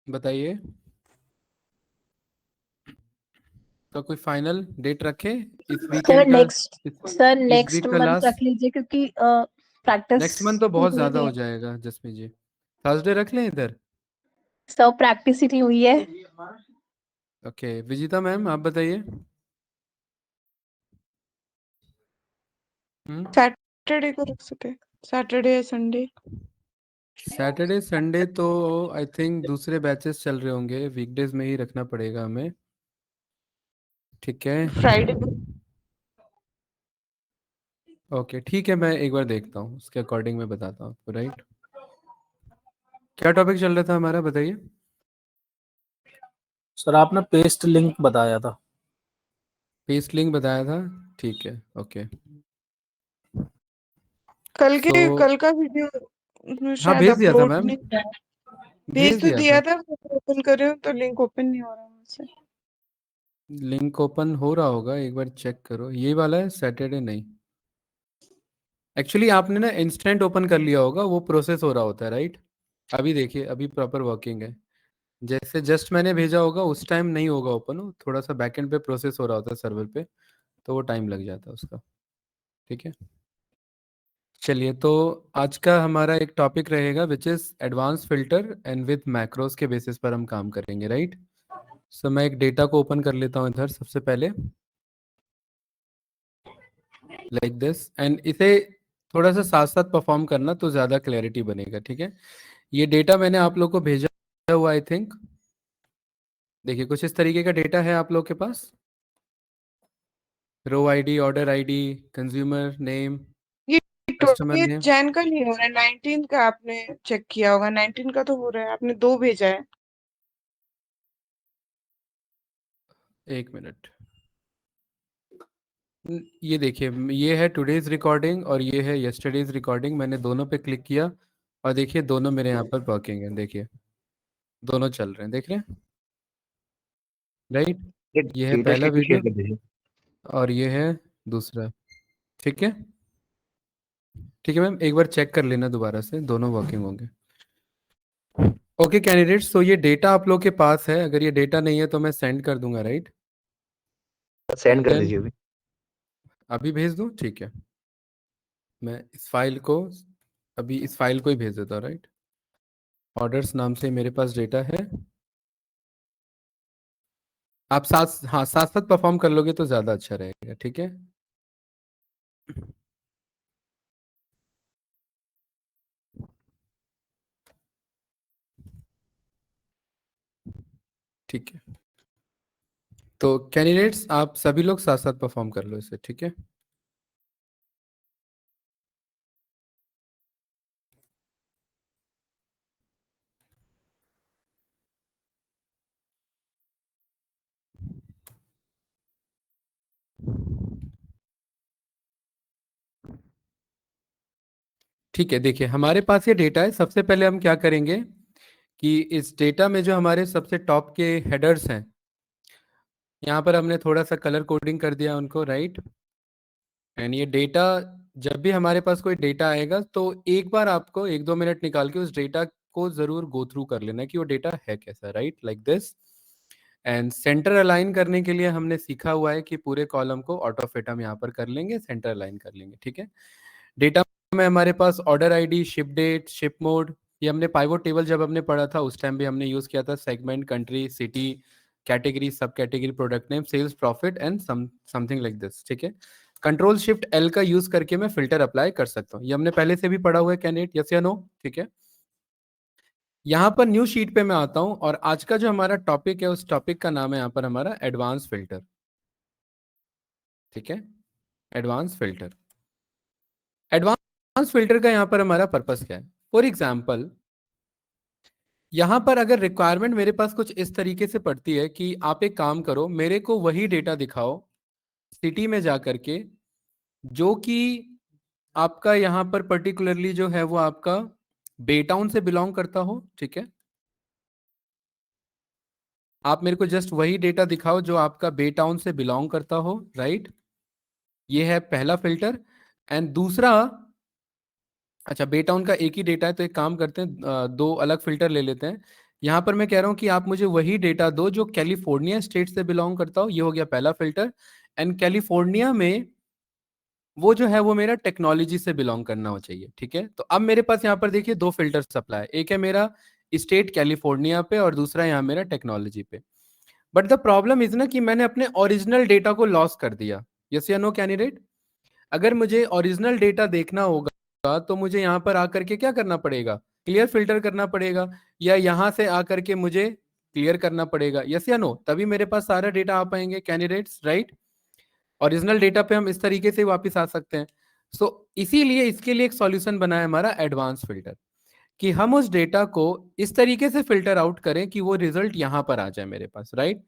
बताइए, तो कोई फाइनल डेट रखे इस सर वीकेंड का? नेक्स्ट सर इस नेक्स्ट वीक का मंथ लास्ट? रख लीजिए, क्योंकि प्रैक्टिस नेक्स्ट मंथ तो बहुत हुई ज़्यादा नहीं हो है। जाएगा जसमी जी। थर्सडे रख लें इधर? सर प्रैक्टिस ही नहीं हुई है। ओके, विजिता मैम आप बताइए। सैटरडे को रख सके, सैटरडे या संडे। सैटरडे संडे तो आई थिंक दूसरे बैचेस चल रहे होंगे, वीकडेज में ही रखना पड़ेगा हमें। ठीक है, फ्राइडे को। ओके ठीक है, मैं एक बार देखता हूँ, उसके अकॉर्डिंग मैं बताता हूँ आपको। राइट, क्या टॉपिक चल रहा था हमारा, बताइए। सर आपने पेस्ट लिंक बताया था। पेस्ट लिंक बताया था, ठीक है, ओके। कल सो का वीडियो हाँ, शायद भेज दिया था अपलोड मैम, नहीं किया है। भेज भेज तो दिया दिया था। था, ओपन कर रहे हो तो लिंक ओपन नहीं हो रहा मुझसे। लिंक ओपन हो रहा होगा, एक बार चेक करो। ये वाला है सैटरडे? नहीं, एक्चुअली आपने ना इंस्टेंट ओपन कर लिया होगा, वो प्रोसेस हो रहा होता है। राइट, अभी देखिए, अभी प्रॉपर वर्किंग है। जैसे जस्ट मैंने भेजा होगा उस टाइम नहीं होगा ओपन, वो थोड़ा सा बैकएंड पे प्रोसेस हो रहा होता है सर्वर पे, तो वो टाइम लग जाता है उसका। ठीक है, चलिए, तो आज का हमारा एक टॉपिक रहेगा which is advance filter and with macros के बेसिस पर हम काम करेंगे। राइट, सो मैं एक डेटा को ओपन कर लेता हूँ इधर सबसे पहले, लाइक दिस, एंड इसे थोड़ा सा साथ साथ परफॉर्म करना तो ज़्यादा क्लैरिटी बनेगा। ठीक है, ये डेटा मैंने आप लोग को भेजा हुआ, आई थिंक। देखिए, कुछ इस तरीके का डेटा है आप लोग के पास, row ID, order ID, consumer name, ये कस्टमर ये नेम। जैन का नहीं हो रहा है, 19 का आपने चेक किया होगा। 19 का तो हो रहा है, आपने 2 भेजा है। एक मिनट, ये देखिए, ये है टुडेज रिकॉर्डिंग और ये है यस्टरडेज रिकॉर्डिंग। मैंने दोनों पे क्लिक किया और देखिए दोनों मेरे यहाँ पर वर्किंग है। देखिए दोनों चल रहे हैं, देख रहे हैं? राइट, ये ये है डेटा पहला शीट भी शेयर वीडियो कर दीजिए। और ये है दूसरा। ठीक है, ठीक है मैम, एक बार चेक कर लेना दोबारा से, दोनों वर्किंग होंगे। ओके कैंडिडेट्स, तो ये डेटा आप लोग के पास है, अगर ये डेटा नहीं है तो मैं सेंड कर दूंगा। राइट, सेंड एंड कर देन दीजिए अभी। अभी भेज दूँ? ठीक है, मैं इस फाइल को अभी इस फाइल को ही भेज देता हूँ। राइट, ऑर्डर्स नाम से मेरे पास डेटा है। आप साथ, हाँ, साथ साथ परफॉर्म कर लोगे तो ज़्यादा अच्छा रहेगा। ठीक है, ठीक है, तो कैंडिडेट्स आप सभी लोग साथ साथ परफॉर्म कर लो इसे। ठीक है, ठीक है, देखिए हमारे पास ये डेटा है। सबसे पहले हम क्या करेंगे कि इस डेटा में जो हमारे सबसे टॉप के हेडर्स हैं, यहाँ पर हमने थोड़ा सा कलर कोडिंग कर दिया उनको। राइट, एंड ये डेटा, जब भी हमारे पास कोई डेटा आएगा तो एक बार आपको 1-2 मिनट निकाल के उस डेटा को जरूर गो थ्रू कर लेना है कि वो डेटा है कैसा। Right, like this. And centre align करने के लिए हमने सीखा हुआ है कि पूरे कॉलम को ऑटो फिट हम यहाँ पर कर लेंगे, सेंटर अलाइन कर लेंगे। ठीक है, डेटा में हमारे पास order ID, ship date, ship mode, ये हमने पाइवोट टेबल जब हमने पढ़ा था उस टाइम भी हमने यूज किया था। Segment, country, city, category, sub category, product name, sales, profit and something like this. ठीक है, कंट्रोल शिफ्ट एल का यूज करके मैं फिल्टर अप्लाई कर सकता हूँ, ये हमने पहले से भी पढ़ा हुआ है कैंडिडेट, यस या नो? ठीक है, यहाँ पर न्यू शीट पे मैं आता हूँ और आज का जो हमारा टॉपिक है उस टॉपिक का नाम है यहाँ पर हमारा एडवांस फिल्टर। ठीक है, एडवांस फिल्टर। एडवांस फिल्टर का यहाँ पर हमारा पर्पस क्या है? फॉर एग्जाम्पल, यहाँ पर अगर रिक्वायरमेंट मेरे पास कुछ इस तरीके से पड़ती है कि आप एक काम करो, मेरे को वही डेटा दिखाओ सिटी में जा करके जो कि आपका यहाँ पर पर्टिकुलरली जो है वो आपका बे टाउन से बिलोंग करता हो। ठीक है, आप मेरे को जस्ट वही डेटा दिखाओ जो आपका बे टाउन से बिलोंग करता हो। राइट, ये है पहला फिल्टर। एंड दूसरा, अच्छा, बे टाउन का एक ही डेटा है तो एक काम करते हैं, दो अलग फिल्टर ले लेते हैं। यहाँ पर मैं कह रहा हूँ कि आप मुझे वही डेटा दो जो कैलिफोर्निया स्टेट से बिलोंग करता हो। ये हो गया पहला फिल्टर। एंड कैलिफोर्निया में वो जो है वो मेरा टेक्नोलॉजी से बिलोंग करना हो चाहिए। ठीक है, तो अब मेरे पास यहाँ पर देखिए दो फिल्टर सप्लाई, एक है मेरा स्टेट कैलिफोर्निया पे और दूसरा यहाँ मेरा टेक्नोलॉजी पे। बट द प्रॉब्लम इज ना कि मैंने अपने ओरिजिनल डेटा को लॉस कर दिया। यस या नो कैंडिडेट? अगर मुझे ओरिजिनल डेटा देखना होगा तो मुझे यहाँ पर आकर के क्या करना पड़ेगा? क्लियर फिल्टर करना पड़ेगा, या यहाँ से आकर के मुझे क्लियर करना पड़ेगा। यस या नो? तभी मेरे पास सारा डेटा आ पाएंगे कैंडिडेट्स, राइट? ओरिजिनल डेटा पे हम इस तरीके से वापस आ सकते हैं। सो इसीलिए इसके लिए एक सॉल्यूशन बना है हमारा एडवांस फिल्टर, कि हम उस डेटा को इस तरीके से फिल्टर आउट करें कि वो रिजल्ट यहां पर आ जाए मेरे पास, राइट?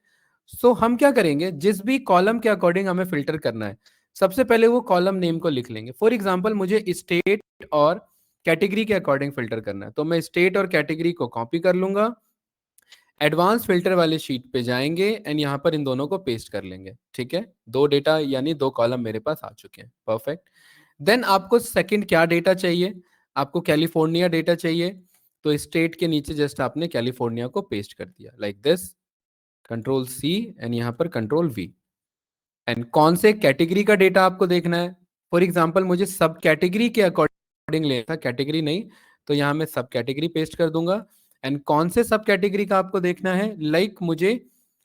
सो हम क्या करेंगे, जिस भी कॉलम के अकॉर्डिंग हमें फिल्टर करना है, सबसे पहले वो कॉलम नेम को लिख लेंगे। फॉर एग्जाम्पल मुझे स्टेट और कैटेगरी के अकॉर्डिंग फिल्टर करना है, तो मैं स्टेट और कैटेगरी को कॉपी कर लूंगा, एडवांस फिल्टर वाले शीट पे जाएंगे एंड यहाँ पर इन दोनों को पेस्ट कर लेंगे। ठीक है, दो डेटा यानी दो कॉलम मेरे पास आ चुके हैं। परफेक्ट। देन आपको सेकंड क्या डेटा चाहिए? आपको कैलिफोर्निया डेटा चाहिए, तो स्टेट के नीचे जस्ट आपने कैलिफोर्निया को पेस्ट कर दिया like this, control C and यहाँ पर कंट्रोल वी। एंड कौन से कैटेगरी का डेटा आपको देखना है? फॉर एग्जाम्पल मुझे सब कैटेगरी के अकॉर्डिंग लेना था, कैटेगरी नहीं, तो यहाँ मैं सब कैटेगरी पेस्ट कर दूंगा। एंड कौन से सब कैटेगरी का आपको देखना है? लाइक मुझे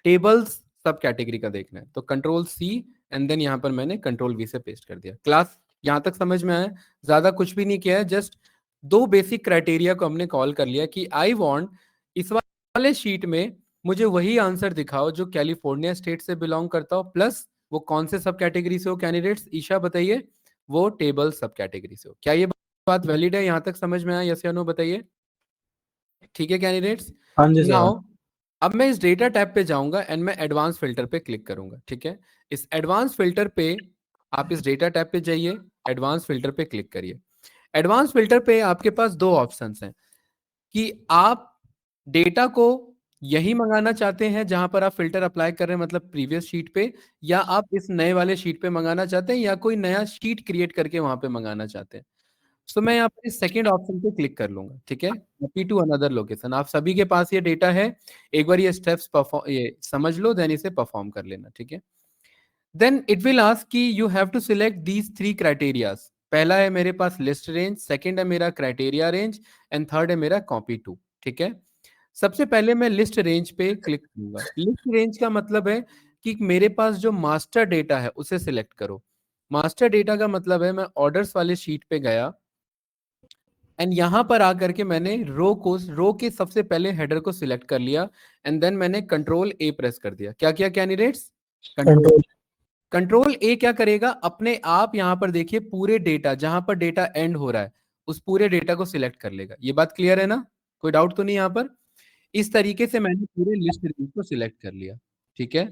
टेबल्स सब कैटेगरी का देखना है, तो कंट्रोल सी एंड देन यहाँ पर मैंने कंट्रोल वी से पेस्ट कर दिया। क्लास यहाँ तक समझ में आया? ज्यादा कुछ भी नहीं किया है, जस्ट दो बेसिक क्राइटेरिया को हमने कॉल कर लिया कि आई वांट इस वाले शीट में मुझे वही आंसर दिखाओ जो कैलिफोर्निया स्टेट से बिलोंग करता हो, प्लस वो कौन से सब कैटेगरी से हो कैंडिडेट्स? ईशा बताइए, वो टेबल सब कैटेगरी से हो। क्या ये बात वैलिड है? यहाँ तक समझ में आया? यस या नो बताइए। ठीक है कैंडिडेट्स? हाँ जी सर। नाउ अब मैं इस डेटा टैब पे जाऊंगा एंड मैं एडवांस फिल्टर पे क्लिक करूंगा। ठीक है, इस एडवांस फिल्टर पे आप इस डेटा टैब पे जाइए, एडवांस फिल्टर पे क्लिक करिए। एडवांस फिल्टर पे आपके पास दो ऑप्शंस हैं कि आप डेटा को यही मंगाना चाहते हैं जहां पर आप फिल्टर अप्लाई कर रहे हैं, मतलब प्रीवियस शीट पे, या आप इस नए वाले शीट पे मंगाना चाहते हैं, या कोई नया शीट क्रिएट करके वहां पे मंगाना चाहते हैं। सो मैं यहाँ पर इस सेकंड ऑप्शन पे क्लिक कर लूंगा। ठीक है, कॉपी टू अनदर लोकेशन। आप सभी के पास ये डेटा है, एक बार ये स्टेप्स परफॉर्म ये समझ लो, देन इसे परफॉर्म कर लेना। ठीक है, देन इट विल आस्क कि you have to select these three criterias. पहला है मेरे पास लिस्ट रेंज, सेकंड है मेरा क्राइटेरिया रेंज एंड थर्ड है मेरा कॉपी टू। ठीक है, सबसे पहले मैं लिस्ट रेंज पे क्लिक करूंगा। लिस्ट रेंज का मतलब है कि मेरे पास जो मास्टर डेटा है उसे सिलेक्ट करो। मास्टर डेटा का मतलब है मैं ऑर्डर्स वाले शीट पे गया एंड यहां पर आकर के मैंने रो के सबसे पहले हेडर को सिलेक्ट कर लिया एंड देन मैंने कंट्रोल ए प्रेस कर दिया। क्या किया कैंडिडेट्स? कंट्रोल ए क्या करेगा? अपने आप यहां पर देखिए पूरे डेटा, जहां पर डेटा एंड हो रहा है उस पूरे डेटा को सिलेक्ट कर लेगा। ये बात क्लियर है ना? कोई डाउट तो नहीं यहां पर? इस तरीके से मैंने पूरे लिस्ट रेंज को सिलेक्ट कर लिया। ठीक है,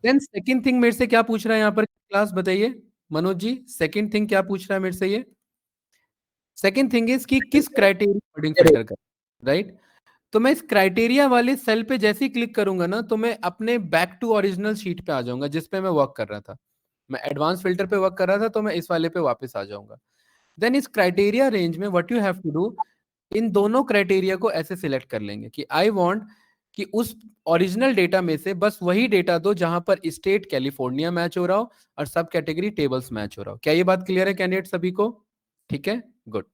देन सेकंड थिंग मेरे से क्या पूछ रहा है यहाँ पर क्लास बताइए मनोज जी, सेकंड थिंग क्या पूछ रहा है मेरे से? ये सेकंड थिंग इज कि किस क्राइटेरिया अकॉर्डिंग फिल्टर कर, राइट? तो मैं इस क्राइटेरिया वाले सेल पे जैसे ही क्लिक करूंगा ना, तो मैं अपने बैक टू ओरिजिनल शीट पे आ जाऊंगा जिस पे मैं वर्क कर रहा था। मैं एडवांस फिल्टर पे वर्क कर रहा था, तो मैं इस वाले पे वापस आ जाऊंगा। देन इस क्राइटेरिया रेंज में what you have to do, इन दोनों क्राइटेरिया को ऐसे सिलेक्ट कर लेंगे कि आई वांट कि उस ओरिजिनल डेटा में से बस वही डेटा दो जहां पर स्टेट कैलिफोर्निया मैच हो रहा हो और सब कैटेगरी टेबल्स मैच हो रहा हो। क्या ये बात क्लियर है कैंडिडेट सभी को? ठीक है, गुड।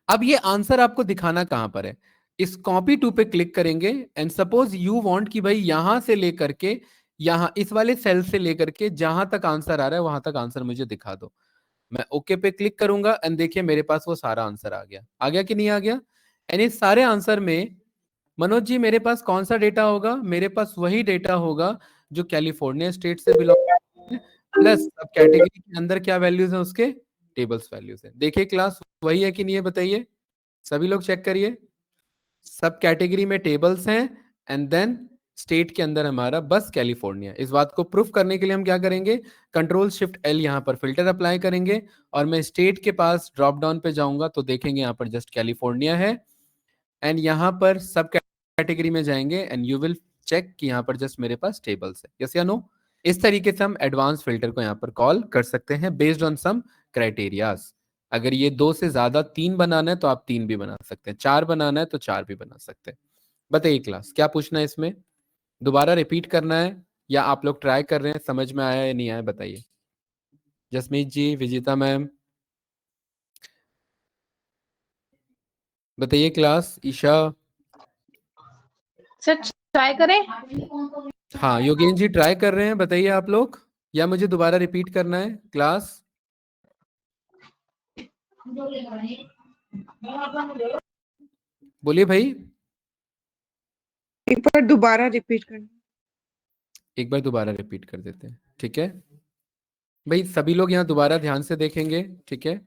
अब ये आंसर आपको दिखाना कहां पर है? इस कॉपी टू पे क्लिक करेंगे एंड सपोज यू वांट कि भाई यहां से लेकर के यहां इस वाले सेल से लेकर के जहां तक आंसर आ रहा है वहां तक आंसर मुझे दिखा दो। मैं ओके पे क्लिक करूंगा एंड देखिए मेरे पास वो सारा आंसर आ गया कि नहीं आ गया? एंड इस सारे आंसर में मनोज जी मेरे पास कौन सा डेटा होगा? मेरे पास वही डेटा होगा जो कैलिफोर्निया स्टेट से बिलोंग, प्लस सब कैटेगरी के अंदर क्या वैल्यूज है उसके? टेबल्स वैल्यूज है। देखिए क्लास वही है कि नहीं है बताइए, सभी लोग चेक करिए। सब कैटेगरी में टेबल्स हैं एंड देन स्टेट के अंदर हमारा बस कैलिफोर्निया। इस बात को प्रूफ करने के लिए हम क्या करेंगे? कंट्रोल शिफ्ट एल यहां पर फिल्टर अप्लाई करेंगे और मैं स्टेट के पास ड्रॉप डाउन पे जाऊंगा तो देखेंगे यहां पर जस्ट कैलिफोर्निया है एंड यहां पर सब कैटेगरी में जाएंगे एंड यू विल चेक कि यहां पर जस्ट मेरे पास टेबल्स है। यस या नो? इस तरीके से हम एडवांस फिल्टर को यहां पर कॉल कर सकते हैं बेस्ड ऑन सम क्राइटेरियाज। अगर ये दो से ज्यादा तीन बनाना है तो आप तीन भी बना सकते हैं, चार बनाना है तो चार भी बना सकते हैं। बताइए क्लास, क्या पूछना है इसमें? दोबारा रिपीट करना है या आप लोग ट्राई कर रहे हैं? समझ में आया या नहीं आया बताइए। जसमीत जी, विजिता मैम, बताइए क्लास। ईशा, सर ट्राई करें? हाँ योगेन जी ट्राई कर रहे हैं, बताइए आप लोग, या मुझे दोबारा रिपीट करना है क्लास? बोलिए भाई। एक बार दोबारा रिपीट करना। एक बार दोबारा रिपीट कर देते हैं, ठीक है भाई? सभी लोग यहाँ दोबारा ध्यान से देखेंगे, ठीक है?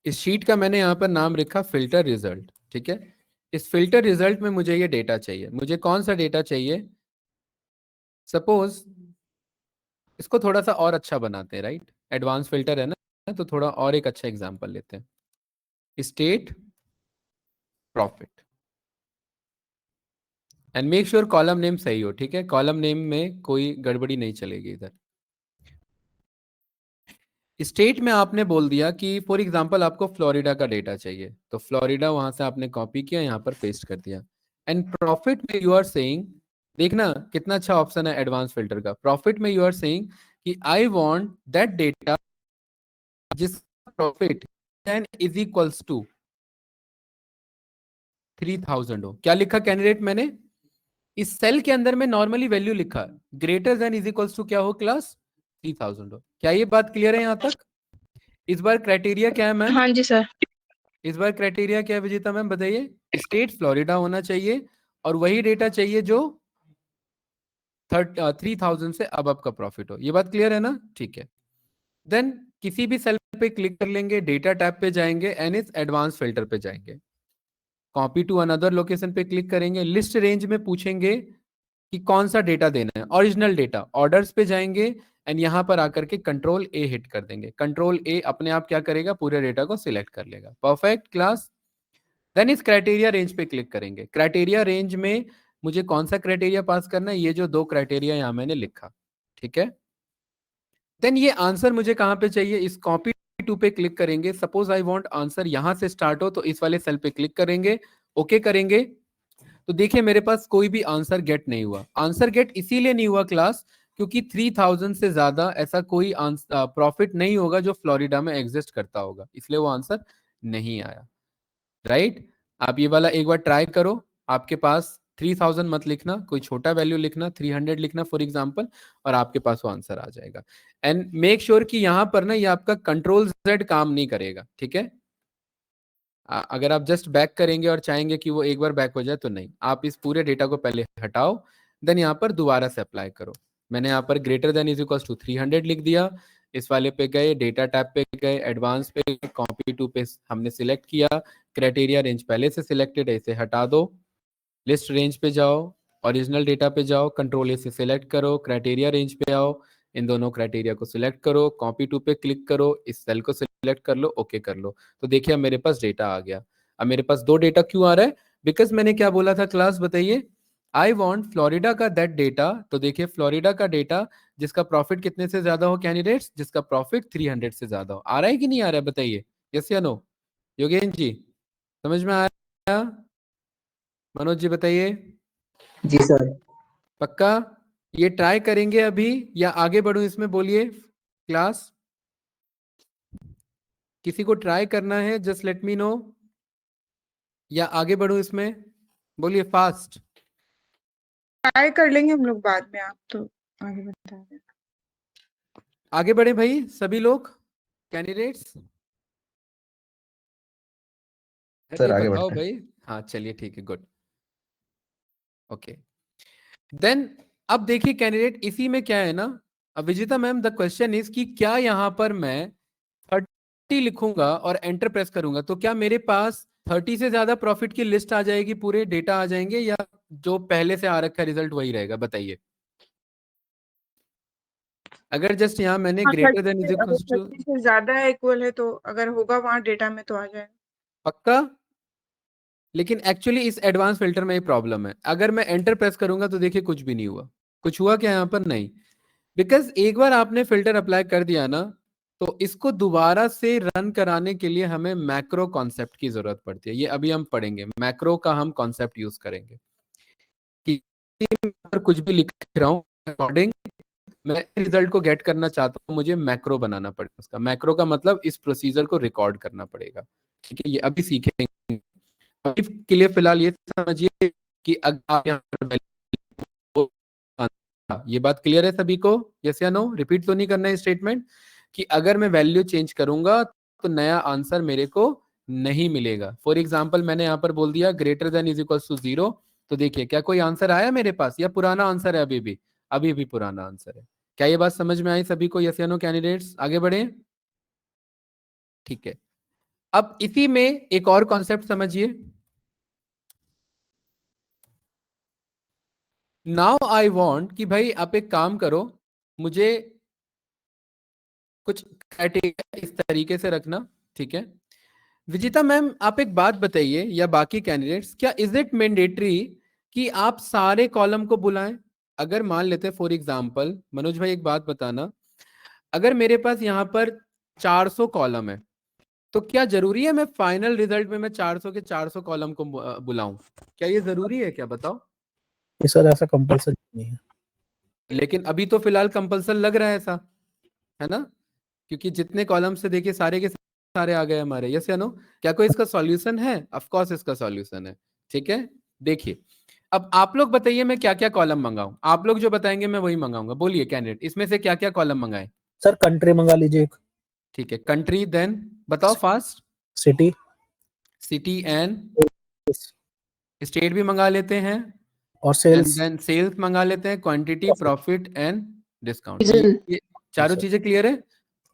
इस शीट का मैंने यहाँ पर नाम लिखा फिल्टर रिजल्ट, ठीक है? इस फिल्टर रिजल्ट में मुझे ये डेटा चाहिए। मुझे कौन सा डेटा चाहिए? सपोज इसको थोड़ा सा और अच्छा बनाते हैं, राइट? एडवांस फिल्टर है ना, तो थोड़ा और एक अच्छा एग्जांपल लेते हैं। State profit and make sure column name सही हो, ठीक है? कॉलम नेम में कोई गड़बड़ी नहीं चलेगी इधर। स्टेट में आपने बोल दिया कि फॉर एग्जांपल आपको फ्लोरिडा का डेटा चाहिए, तो फ्लोरिडा वहां से आपने कॉपी किया, यहाँ पर पेस्ट कर दिया। एंड प्रॉफिट में यू आर सेइंग, देखना कितना अच्छा ऑप्शन है एडवांस फिल्टर का। प्रॉफिट में यू आर सेइंग कि आई वांट दैट डेटा जिस प्रॉफिट इज इक्वल्स टू 3000 हो। क्या लिखा कैंडिडेट मैंने? इस सेल के अंदर में नॉर्मली वैल्यू लिखा, greater than is equals to क्या हो क्लास? 3000 हो। क्या ये बात क्लियर है यहाँ तक? इस बार क्राइटेरिया क्या है मैम? हाँ जी सर। इस बार क्राइटेरिया क्या है विजेता मैम बताइए? स्टेट फ्लोरिडा होना चाहिए और वही डेटा चाहिए जो 3000 से अब का प्रॉफिट हो। ये बात क्लियर है ना? ठीक है। देन किसी भी सेल पे क्लिक कर लेंगे, डेटा टैब पे जाएंगे एंड इस एडवांस फिल्टर पे जाएंगे, कॉपी टू अनदर लोकेशन पे क्लिक करेंगे, लिस्ट रेंज में पूछेंगे कि कौन सा डेटा देना है, ओरिजिनल डेटा। ऑर्डर्स पे जाएंगे एंड यहां पर आकर के कंट्रोल ए हिट कर देंगे। कंट्रोल ए अपने आप क्या करेगा? पूरे डेटा को सिलेक्ट कर लेगा। Perfect class. देन इस क्राइटेरिया रेंज पे क्लिक करेंगे। क्राइटेरिया रेंज में मुझे कौन सा क्राइटेरिया पास करना है? ये जो दो क्राइटेरिया यहां मैंने लिखा, ठीक है? देन ये आंसर मुझे कहां पे चाहिए? इस कॉपी टू पे क्लिक करेंगे। सपोज आई वांट आंसर यहां से स्टार्ट हो, तो इस वाले सेल पे क्लिक करेंगे, ओके करेंगे, तो देखिए मेरे पास कोई भी आंसर गेट नहीं हुआ। आंसर गेट इसीलिए नहीं हुआ क्लास क्योंकि 3000 से ज्यादा ऐसा कोई प्रॉफिट नहीं होगा जो फ्लोरिडा में एग्जिस्ट करता होगा, इसलिए वो आंसर नहीं आया, राइट? आप ये वाला एक बार ट्राई करो। आपके पास 3000 मत लिखना, कोई छोटा वैल्यू लिखना, 300 लिखना फॉर एग्जांपल, और आपके पास वो आंसर आ जाएगा। एंड मेक श्योर कि यहां पर ना ये आपका कंट्रोल जेड काम नहीं करेगा, ठीक है? अगर आप जस्ट बैक करेंगे और चाहेंगे कि वो एक बार बैक हो जाए तो नहीं, आप इस पूरे डेटा को पहले हटाओ, देन यहाँ पर दोबारा से अप्लाई करो। मैंने यहाँ पर greater than is equal to 300 लिख दिया। इस वाले पे गए, डेटा टैब पे गए, एडवांस पे गए, कॉपी टू पे हमने सिलेक्ट किया, क्राइटेरिया रेंज पहले से सिलेक्टेड है, इसे हटा दो, लिस्ट रेंज पे जाओ, ओरिजिनल डेटा पे जाओ, कंट्रोल ए से सिलेक्ट करो, क्राइटेरिया रेंज पे आओ, इन दोनों क्राइटेरिया को सिलेक्ट करो, कॉपी टू पे क्लिक करो, इस सेल को सिलेक्ट कर लो, ओके कर लो। तो देखिए अब मेरे पास डेटा आ गया। अब मेरे पास दो डेटा क्यों आ रहा है? बिकॉज मैंने क्या बोला था क्लास बताइए? आई वॉन्ट फ्लोरिडा का दैट डेटा। तो देखिए फ्लोरिडा का डेटा जिसका प्रॉफिट कितने से ज्यादा हो कैंडिडेट्स? जिसका प्रॉफिट 300 से ज्यादा हो। आ रहा है कि नहीं आ रहा है बताइए? यस या नो? योगेन जी समझ में आया? मनोज जी बताइए। जी सर। पक्का? ये ट्राई करेंगे अभी या आगे बढ़ूं इसमें? बोलिए क्लास, किसी को ट्राई करना है? जस्ट लेट मी नो, या आगे बढ़ूं इसमें? बोलिए फास्ट। ट्राई कर लेंगे हम लोग बाद में, आप तो आगे बता दें। आगे बढ़े भाई सभी लोग कैंडिडेट्स। सर आगे बताओ बढ़ते हैं। भाई। हाँ चलिए ठीक है, गुड, ओके। देन अब देखिए कैंडिडेट, इसी में क्या है ना, अब Vijita ma'am the question is कि क्या यहां पर मैं 30 लिखूंगा और एंटर प्रेस करूंगा तो क्या मेरे पास 30 से ज्यादा प्रॉफिट की लिस्ट आ जाएगी, पूरे डेटा आ जाएंगे, या जो पहले से आ रखा रिजल्ट वही रहेगा बताइए? अगर जस्ट यहाँ मैंने हाँ, ग्रेटर देन इज 30 इक्वल अगर टू, 30 से ज्यादा इक्वल है तो अगर होगा वहां डेटा में तो आ जाएगा। पक्का? लेकिन एक्चुअली इस एडवांस फिल्टर में ही प्रॉब्लम है। अगर मैं एंटर प्रेस करूंगा तो देखिए कुछ भी नहीं हुआ। कुछ हुआ क्या यहाँ पर? नहीं। बिकॉज एक बार आपने फिल्टर अप्लाई कर दिया ना, तो इसको दोबारा से रन कराने के लिए हमें मैक्रो कॉन्सेप्ट की जरूरत पड़ती है। ये अभी हम पढ़ेंगे, मैक्रो का हम कॉन्सेप्ट यूज करेंगे कि अगर कुछ भी लिख रहा हूँ अकॉर्डिंग, मैं रिजल्ट को गेट करना चाहता हूँ, मुझे मैक्रो बनाना पड़ेगा। उसका मैक्रो का मतलब इस प्रोसीजर को रिकॉर्ड करना पड़ेगा। ठीक है, ये अभी सीखेंगे। के लिए फिलहाल ये समझिए कि अगर आप यहाँ पर ये बात क्लियर है सभी को? यस या नो? रिपीट तो नहीं करना है स्टेटमेंट कि अगर मैं वैल्यू चेंज करूंगा तो नया आंसर मेरे को नहीं मिलेगा। फॉर एग्जाम्पल मैंने यहाँ पर बोल दिया greater than is equal to 0, तो देखिए क्या कोई आंसर आया मेरे पास या पुराना आंसर है? अभी भी पुराना आंसर है। क्या ये बात समझ में आई सभी को? यस या नो कैंडिडेट्स? आगे बढ़े। ठीक है, अब इसी में एक और कॉन्सेप्ट समझिए। नाउ आई वॉन्ट कि भाई आप एक काम करो, मुझे कुछ क्राइटेरिया इस तरीके से रखना। ठीक है विजिता मैम, आप एक बात बताइए या बाकी कैंडिडेट्स, क्या इज इट मैंडेटरी कि आप सारे कॉलम को बुलाएं? अगर मान लेते फॉर एग्जांपल, मनोज भाई एक बात बताना, अगर मेरे पास यहाँ पर 400 कॉलम है तो क्या जरूरी है मैं फाइनल रिजल्ट में मैं 400 के 400 कॉलम को बुलाऊं? क्या ये जरूरी है क्या? बताओ। ये सर ऐसा कंपल्सरी नहीं है। लेकिन अभी तो फिलहाल कंपल्सन लग रहा है ऐसा, है ना? क्योंकि जितने कॉलम से देखिए सारे के सारे आ गए हमारे। यस या नो? क्या कोई इसका सॉल्यूशन है? ऑफ कोर्स इसका सॉल्यूशन है। ठीक है देखिए, अब आप लोग बताइए मैं क्या क्या कॉलम मंगाऊं? आप लोग जो बताएंगे मैं वही मंगाऊंगा। बोलिए कैंडिडेट, इसमें से क्या क्या कॉलम मंगाए? सर कंट्री मंगा लीजिए एक। ठीक है, कंट्री, देन बताओ fast. City. City and state भी मंगा लेते हैं, और एंड सेल्स। देन सेल्स मंगा लेते हैं, quantity, profit and discount. Region. ये चारों सर। चीजें क्लियर है?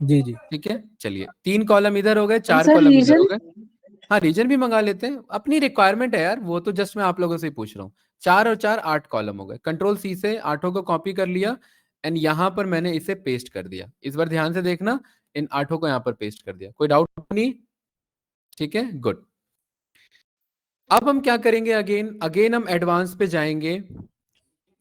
जी जी। ठीक है चलिए, 3 कॉलम इधर हो गए, 4 सर कॉलम इधर हो रीजन। गए। हाँ रीजन भी मंगा लेते हैं, अपनी रिक्वायरमेंट है यार, वो तो जस्ट मैं आप लोगों से ही पूछ रहा हूँ। 4 और 4 8 कॉलम हो गए। कंट्रोल सी से 8 को कॉपी कर लिया एंड यहाँ पर मैंने इसे पेस्ट कर दिया। इस बार ध्यान से देखना, इन 8 को यहाँ पर पेस्ट कर दिया। कोई डाउट नहीं? ठीक है गुड। अब हम क्या करेंगे? अगेन अगेन हम एडवांस पे जाएंगे,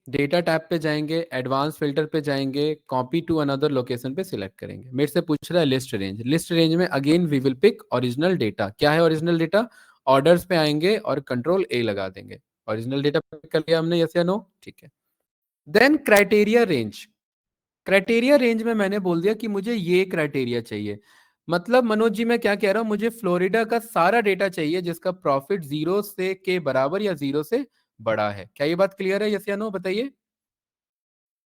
डेटा टैब पे जाएंगे, एडवांस फिल्टर पे जाएंगे, कॉपी टू अनदर लोकेशन पे सिलेक्ट करेंगे। मेरे से पूछ रहा है लिस्ट रेंज। लिस्ट रेंज में again we will pick original data. क्या है ओरिजिनल डेटा? ऑर्डर्स पे आएंगे और कंट्रोल ए लगा देंगे। ओरिजिनल डेटा पिक कर लिया हमने, यस या नो? ठीक है, then criteria range. Criteria range में मैंने बोल दिया कि मुझे ये क्राइटेरिया चाहिए। मतलब मनोज जी मैं क्या कह रहा हूं, मुझे फ्लोरिडा का सारा डेटा चाहिए जिसका प्रॉफिट 0 से के बराबर या 0 से बड़ा है। क्या ये बात क्लियर है? यस या नो बताइए।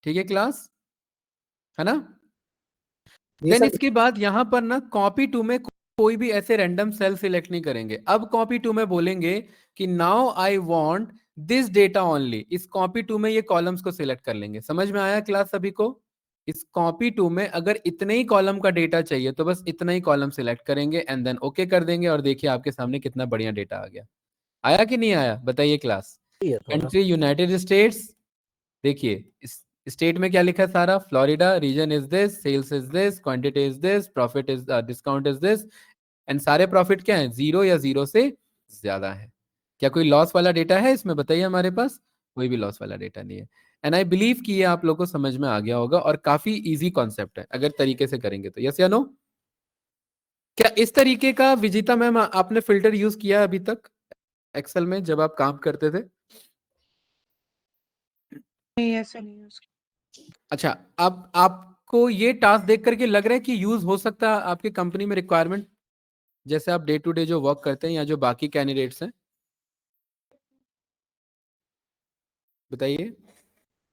ठीक है क्लास, है ना? देन इसके बाद यहां पर ना कॉपी टू में कोई भी ऐसे रैंडम सेल सिलेक्ट नहीं करेंगे। अब कॉपी टू में बोलेंगे कि now I want this data only. इस कॉपी टू में ये कॉलम्स को सिलेक्ट कर लेंगे। समझ में आया क्लास सभी को? इस कॉपी टू में अगर इतने ही कॉलम का डेटा चाहिए तो बस इतना ही कॉलम सिलेक्ट करेंगे एंड देन ओके कर देंगे, और देखिए आपके सामने कितना बढ़िया डेटा आ गया। आया कि नहीं आया बताइए क्लास? कंट्री यूनाइटेड स्टेट्स, देखिए इस स्टेट में क्या लिखा है सारा? Florida, region is this, sales is this, quantity is this, profit is discount is this, and सारे प्रॉफिट क्या है? 0 या 0 से ज्यादा है। क्या कोई लॉस वाला डेटा है इसमें? बताइए हमारे पास कोई भी लॉस वाला डेटा नहीं है। एंड आई बिलीव कि ये आप लोग को समझ में आ गया होगा और काफी इजी कॉन्सेप्ट है अगर तरीके से करेंगे तो। यस या नो? क्या इस तरीके का विजिता मैम आपने फिल्टर यूज किया है अभी तक एक्सेल में जब आप काम करते थे? नहीं ऐसा नहीं है उसका। अच्छा, अब आपको ये टास्क देख करके लग रहा है कि यूज हो सकता है आपकी कंपनी में रिक्वायरमेंट, जैसे आप डे टू डे जो वर्क करते हैं या जो बाकी कैंडिडेट्स हैं? बताइए।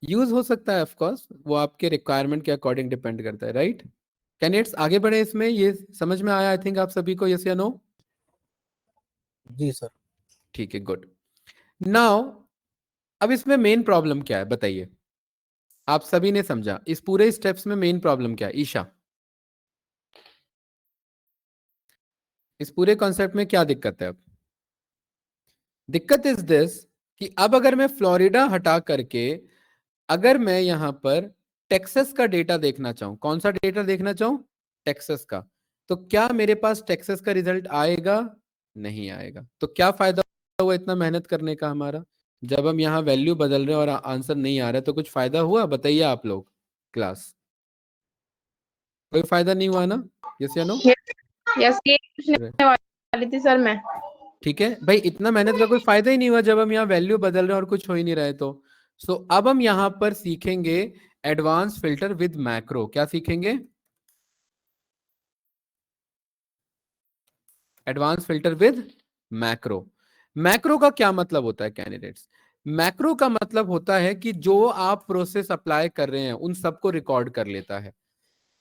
यूज हो सकता है, ऑफ कोर्स वो आपके रिक्वायरमेंट के अकॉर्डिंग डिपेंड करता है, राइट? कैंडिडेट्स आगे बढ़े इसमें, ये समझ में आया आई थिंक आप सभी को? यस या नो? जी सर। ठीक है गुड। नाउ अब इसमें मेन प्रॉब्लम क्या है बताइए? आप सभी ने समझा इस पूरे स्टेप्स में मेन प्रॉब्लम क्या है? ईशा, इस पूरे कॉन्सेप्ट में क्या दिक्कत है? अब दिक्कत इज दिस कि अब अगर मैं फ्लोरिडा हटा करके अगर मैं यहां पर टेक्सास का डेटा देखना चाहूं, कौन सा डेटा देखना चाहूं? टेक्सास का, तो क्या मेरे पास टेक्सास का रिजल्ट आएगा? नहीं आएगा। तो क्या फायदा हुआ इतना मेहनत करने का हमारा? जब हम यहाँ वैल्यू बदल रहे हैं और आंसर नहीं आ रहा है तो कुछ फायदा हुआ? बताइए आप लोग क्लास। कोई फायदा नहीं हुआ ना? यस या नो? यस, ये पूछने वाली थी सर मैं। ठीक है भाई, इतना मेहनत का कोई फायदा ही नहीं हुआ जब हम यहाँ वैल्यू बदल रहे हैं और कुछ हो ही नहीं रहे तो। सो अब हम यहाँ पर सीखेंगे एडवांस फिल्टर विद मैक्रो। क्या सीखेंगे? Advance filter with macro. Macro का क्या मतलब होता है कैंडिडेट्स? मैक्रो का मतलब होता है कि जो आप प्रोसेस अप्लाई कर रहे हैं उन सबको रिकॉर्ड कर लेता है।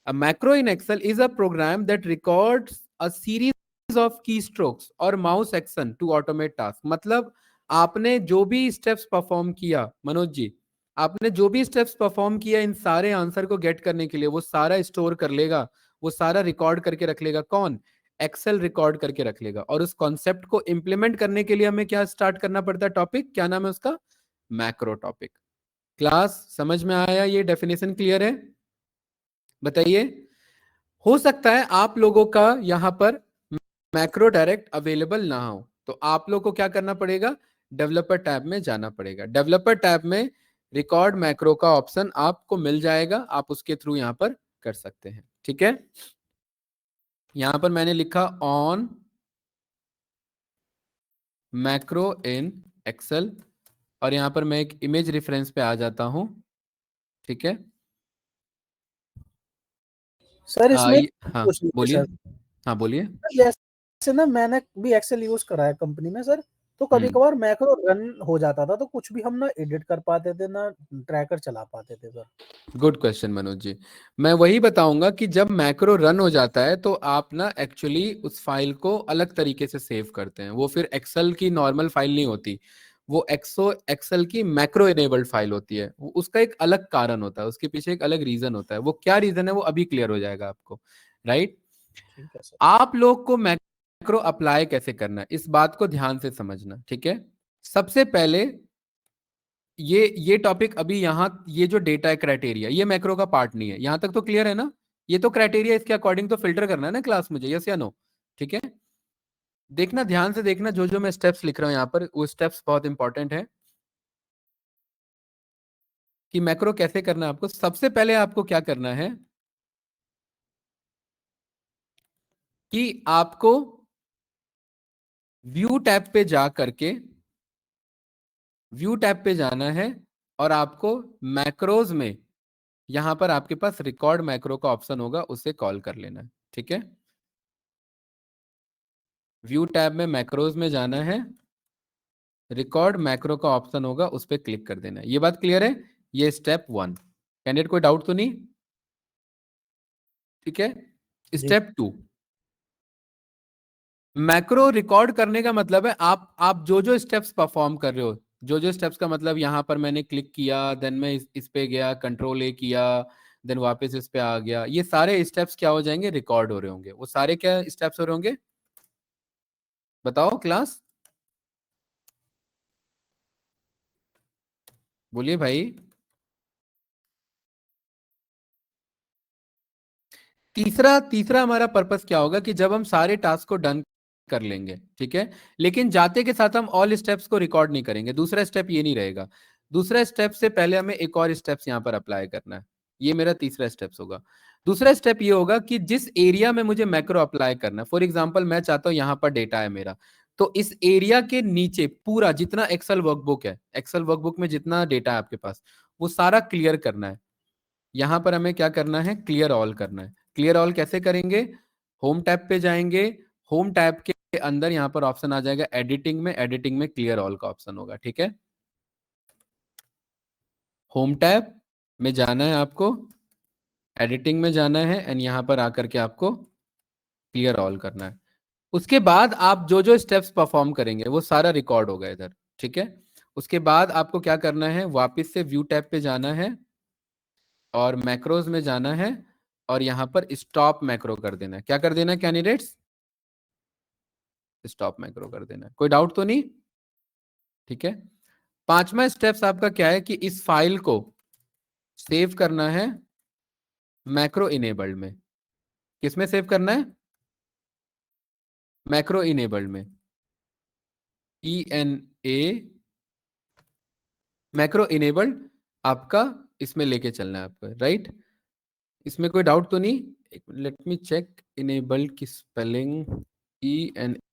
A macro in Excel is a program that records a series of keystrokes और mouse action to automate task। मतलब आपने जो भी स्टेप्स परफॉर्म किया, मनोज जी, आपने जो भी स्टेप्स परफॉर्म किया इन सारे आंसर को गेट करने के लिए, वो सारा स्टोर कर लेगा, वो सारा रिकॉर्ड करके रख लेगा। कौन? एक्सेल रिकॉर्ड करके रख लेगा। और उस कॉन्सेप्ट को इंप्लीमेंट करने के लिए हमें क्या स्टार्ट करना पड़ता है? टॉपिक क्या नाम है उसका? Macro topic. क्लास समझ में आया? ये डेफिनेशन क्लियर है? बताइए। हो सकता है आप लोगों का यहां पर मैक्रो डायरेक्ट अवेलेबल ना हो, तो आप लोग को क्या करना पड़ेगा? डेवलपर टैब में जाना पड़ेगा। डेवलपर टैब में रिकॉर्ड मैक्रो का ऑप्शन आपको मिल जाएगा, आप उसके थ्रू यहां पर कर सकते हैं। ठीक है, यहां पर मैंने लिखा ऑन मैक्रो इन एक्सेल, और यहां पर मैं एक इमेज रेफरेंस पे आ जाता हूं। ठीक है, सर इसमें हाँ पूछनी थी बोलिए। सर। हाँ बोलिए। जैसे ना मैंने भी एक्सेल यूज करा है कंपनी में सर, तो कभी कभार मैक्रो रन हो जाता था तो कुछ भी हम ना एडिट कर पाते थे ना ट्रैकर चला पाते थे sir. Good question Manoj ji. मैं वही बताऊंगा कि जब मैक्रो रन हो जाता है तो आप ना एक्चुअली उस फाइल को अलग तरीके से सेव करते हैं। वो फिर एक्सेल की नॉर्मल फाइल नहीं होती, वो एक्सेल की मैक्रो इनेबल्ड फाइल होती है। वो उसका एक अलग कारण होता है, उसके पीछे एक अलग रीजन होता है। वो क्या रीजन है वो अभी क्लियर हो जाएगा आपको। राइट? ठीक है सर। आप लोग को मैक्रो अप्लाई कैसे करना है इस बात को ध्यान से समझना। ठीक है, सबसे पहले ये टॉपिक अभी यहाँ, ये जो डेटा है क्राइटेरिया, ये मैक्रो का पार्ट नहीं है। यहां तक तो क्लियर है ना? ये तो क्राइटेरिया, इसके अकॉर्डिंग तो फिल्टर करना है ना क्लास मुझे, यस या नो? ठीक है, देखना ध्यान से, देखना जो जो मैं स्टेप्स लिख रहा हूं यहाँ पर, वो स्टेप्स बहुत इंपॉर्टेंट है कि मैक्रो कैसे करना है आपको। सबसे पहले आपको क्या करना है कि आपको व्यू टैब पे जा करके, व्यू टैब पे जाना है और आपको मैक्रोज में यहां पर आपके पास रिकॉर्ड मैक्रो का ऑप्शन होगा, उससे कॉल कर लेना है। ठीक है, व्यू टैब में मैक्रोज में जाना है, रिकॉर्ड मैक्रो का ऑप्शन होगा, उस पर क्लिक कर देना है। ये बात क्लियर है? ये स्टेप 1। कैंडिडेट कोई डाउट तो नहीं? ठीक है, जी स्टेप 2, मैक्रो रिकॉर्ड करने का मतलब है आप जो जो स्टेप्स परफॉर्म कर रहे हो, जो जो स्टेप्स का मतलब यहां पर मैंने क्लिक किया, देन मैं इस पे गया, कंट्रोल ए किया, देन वापस इस पे आ गया, ये सारे स्टेप्स क्या हो जाएंगे? रिकॉर्ड हो रहे होंगे। वो सारे क्या स्टेप्स हो रहे होंगे? बताओ क्लास, बोलिए भाई। तीसरा तीसरा हमारा पर्पस क्या होगा कि जब हम सारे टास्क को डन कर लेंगे, ठीक है, लेकिन जाते के साथ हम ऑल स्टेप्स को रिकॉर्ड नहीं करेंगे। दूसरा स्टेप ये नहीं रहेगा। दूसरा स्टेप से पहले हमें एक और स्टेप्स यहां पर अप्लाई करना है। ये मेरा तीसरा स्टेप्स होगा। दूसरा स्टेप ये होगा कि जिस एरिया में मुझे मैक्रो अप्लाई करना है, फॉर एग्जाम्पल मैं चाहता हूं यहां पर डेटा है मेरा, तो इस एरिया के नीचे पूरा जितना एक्सेल वर्कबुक है, एक्सेल वर्कबुक में जितना डेटा है आपके पास, वो सारा क्लियर करना है। यहां पर हमें क्या करना है? क्लियर ऑल करना है। क्लियर ऑल कैसे करेंगे? होम टैब पे जाएंगे, होम टैब के अंदर यहां पर ऑप्शन आ जाएगा एडिटिंग में, एडिटिंग में क्लियर ऑल का ऑप्शन होगा। ठीक है, होम टैब में जाना है आपको, एडिटिंग में जाना है, एंड यहां पर आकर के आपको क्लियर ऑल करना है। उसके बाद आप जो जो स्टेप्स परफॉर्म करेंगे वो सारा रिकॉर्ड होगा इधर। ठीक है, उसके बाद आपको क्या करना है? वापस से व्यू टैब पे जाना है और मैक्रोज में जाना है और यहां पर स्टॉप मैक्रो कर देना है। क्या कर देना है कैंडिडेट्स? स्टॉप मैक्रो कर देना है। कोई डाउट तो नहीं? ठीक है, पांचवा स्टेप्स आपका क्या है कि इस फाइल को सेव करना है मैक्रो इनेबल्ड में। किसमें सेव करना है? मैक्रो इनेबल्ड में, ENA मैक्रो इनेबल्ड आपका इसमें लेके चलना है आपको, राइट? इसमें कोई डाउट तो नहीं? Let me check. इनेबल्ड की स्पेलिंग ENABLED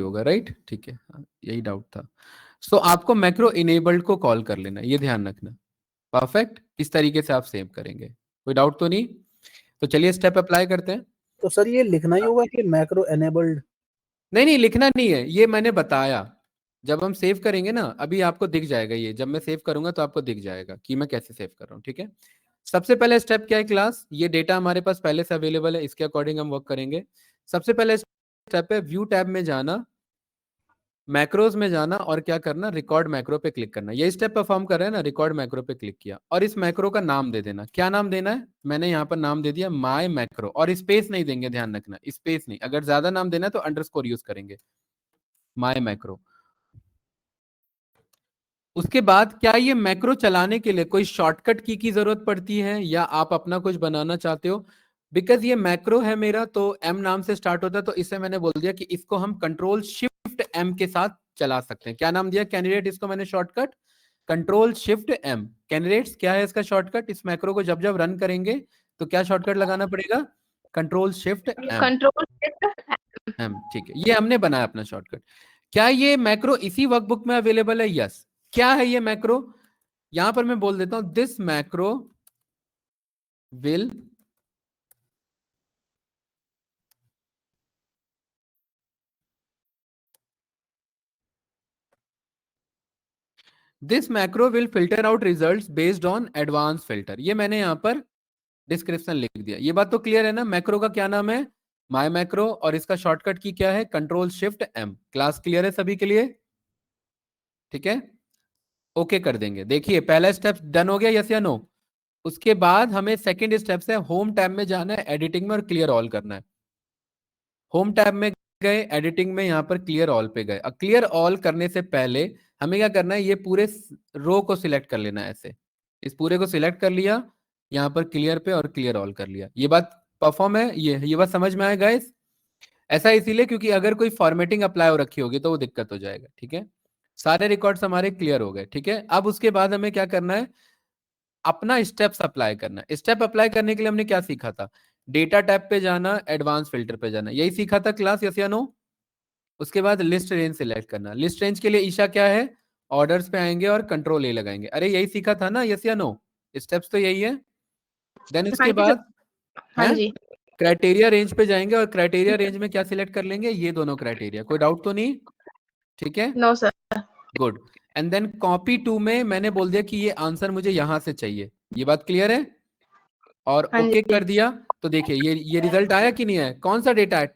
होगा, राइट? ठीक है, हाँ, यही डाउट था। सो आपको मैक्रो इनेबल्ड को कॉल कर लेना, ये ध्यान रखना। परफेक्ट, इस तरीके से आप सेव करेंगे। कोई डाउट तो नहीं? तो चलिए स्टेप अप्लाई करते हैं। तो सर ये लिखना ही होगा कि मैक्रो एनेबल्ड? नहीं नहीं, लिखना नहीं है, ये मैंने बताया। जब हम सेव करेंगे ना, अभी आपको दिख जाएगा, ये जब मैं सेव करूंगा तो आपको दिख जाएगा कि मैं कैसे सेव कर रहा हूँ। ठीक है, सबसे पहले स्टेप क्या है क्लास? ये डेटा हमारे पास पहले से अवेलेबल है, इसके अकॉर्डिंग हम वर्क करेंगे। सबसे पहले स्टेप है व्यू टैब में जाना, मैक्रोज में जाना और क्या करना, रिकॉर्ड मैक्रो पे क्लिक करना। यही स्टेप परफॉर्म कर रहे हैं ना, रिकॉर्ड मैक्रो पे क्लिक किया और इस मैक्रो का नाम दे देना। क्या नाम देना है? मैंने यहाँ पर नाम दे दिया माय मैक्रो, और स्पेस नहीं देंगे, ध्यान रखना, स्पेस नहीं। अगर ज्यादा नाम देना है तो अंडरस्कोर यूज करेंगे, माय मैक्रो। उसके बाद क्या ये मैक्रो चलाने के लिए कोई शॉर्टकट की जरूरत पड़ती है या आप अपना कुछ बनाना चाहते हो? बिकॉज ये मैक्रो है मेरा, तो एम नाम से स्टार्ट होता है, तो इसे मैंने बोल दिया कि इसको हम कंट्रोल शिफ्ट एम के साथ चला सकते हैं। क्या नाम दिया कैंडिडेट? इसको मैंने shortcut control shift M. Candidates क्या है इसका शॉर्टकट? इस मैक्रो को जब जब रन करेंगे तो क्या शॉर्टकट लगाना पड़ेगा? Control shift M. Control M, ठीक है, ये हमने बनाया अपना शॉर्टकट। क्या ये मैक्रो इसी वर्कबुक में अवेलेबल है? यस। क्या है ये मैक्रो? यहां पर मैं बोल देता हूं this macro will filter out results based on advance filter. ये मैंने यहां पर डिस्क्रिप्शन लिख दिया। ये बात तो क्लियर है ना? मैक्रो का क्या नाम है? माय मैक्रो, और इसका शॉर्टकट की क्या है? Control shift M. Class clear है सभी के लिए? ठीक है, ओके कर देंगे। देखिए पहला स्टेप डन हो गया, यस या नो? उसके बाद हमें सेकंड स्टेप से होम टैब में जाना है, एडिटिंग में, और क्लियर ऑल करना है। होम टैब में गए, एडिटिंग में, यहां पर क्लियर ऑल पे गए। अब क्लियर ऑल करने से पहले हमें क्या करना है? ये पूरे रो को सिलेक्ट कर लेना है, ऐसे इस पूरे को सिलेक्ट कर लिया, यहां पर क्लियर पे और क्लियर ऑल कर लिया। ये बात परफॉर्म है, ये बात समझ में आया गाइस? ऐसा इसीलिए क्योंकि अगर कोई फॉर्मेटिंग अप्लाई हो रखी होगी तो वो दिक्कत हो जाएगा। ठीक है, सारे रिकॉर्ड्स हमारे क्लियर हो गए। ठीक है, अब उसके बाद हमें क्या करना है? अपना स्टेप्स अप्लाई करना। स्टेप अप्लाई करने के लिए हमने क्या सीखा था? डेटा टैब पे जाना, एडवांस फिल्टर पे जाना, यही सीखा था क्लास, यस या नो? उसके बाद लिस्ट रेंज सिलेक्ट करना। लिस्ट रेंज के लिए ईशा क्या है? ऑर्डर्स पे आएंगे और कंट्रोल ए लगाएंगे। अरे यही सीखा था ना, यस या नो? स्टेप्स तो यही है। देन हाँ उसके जी बाद हाँ है जी। क्राइटेरिया रेंज पे जाएंगे, और क्राइटेरिया रेंज में क्या सिलेक्ट कर लेंगे? ये दोनों क्राइटेरिया। कोई डाउट तो नहीं? ठीक है, no sir. Good. And then copy to में मैंने बोल दिया कि ये आंसर मुझे यहां से चाहिए। ये बात क्लियर है? और हाँ ओके जी। कर दिया। तो देखिए ये रिजल्ट आया कि नहीं आया? कौन सा डेटा है?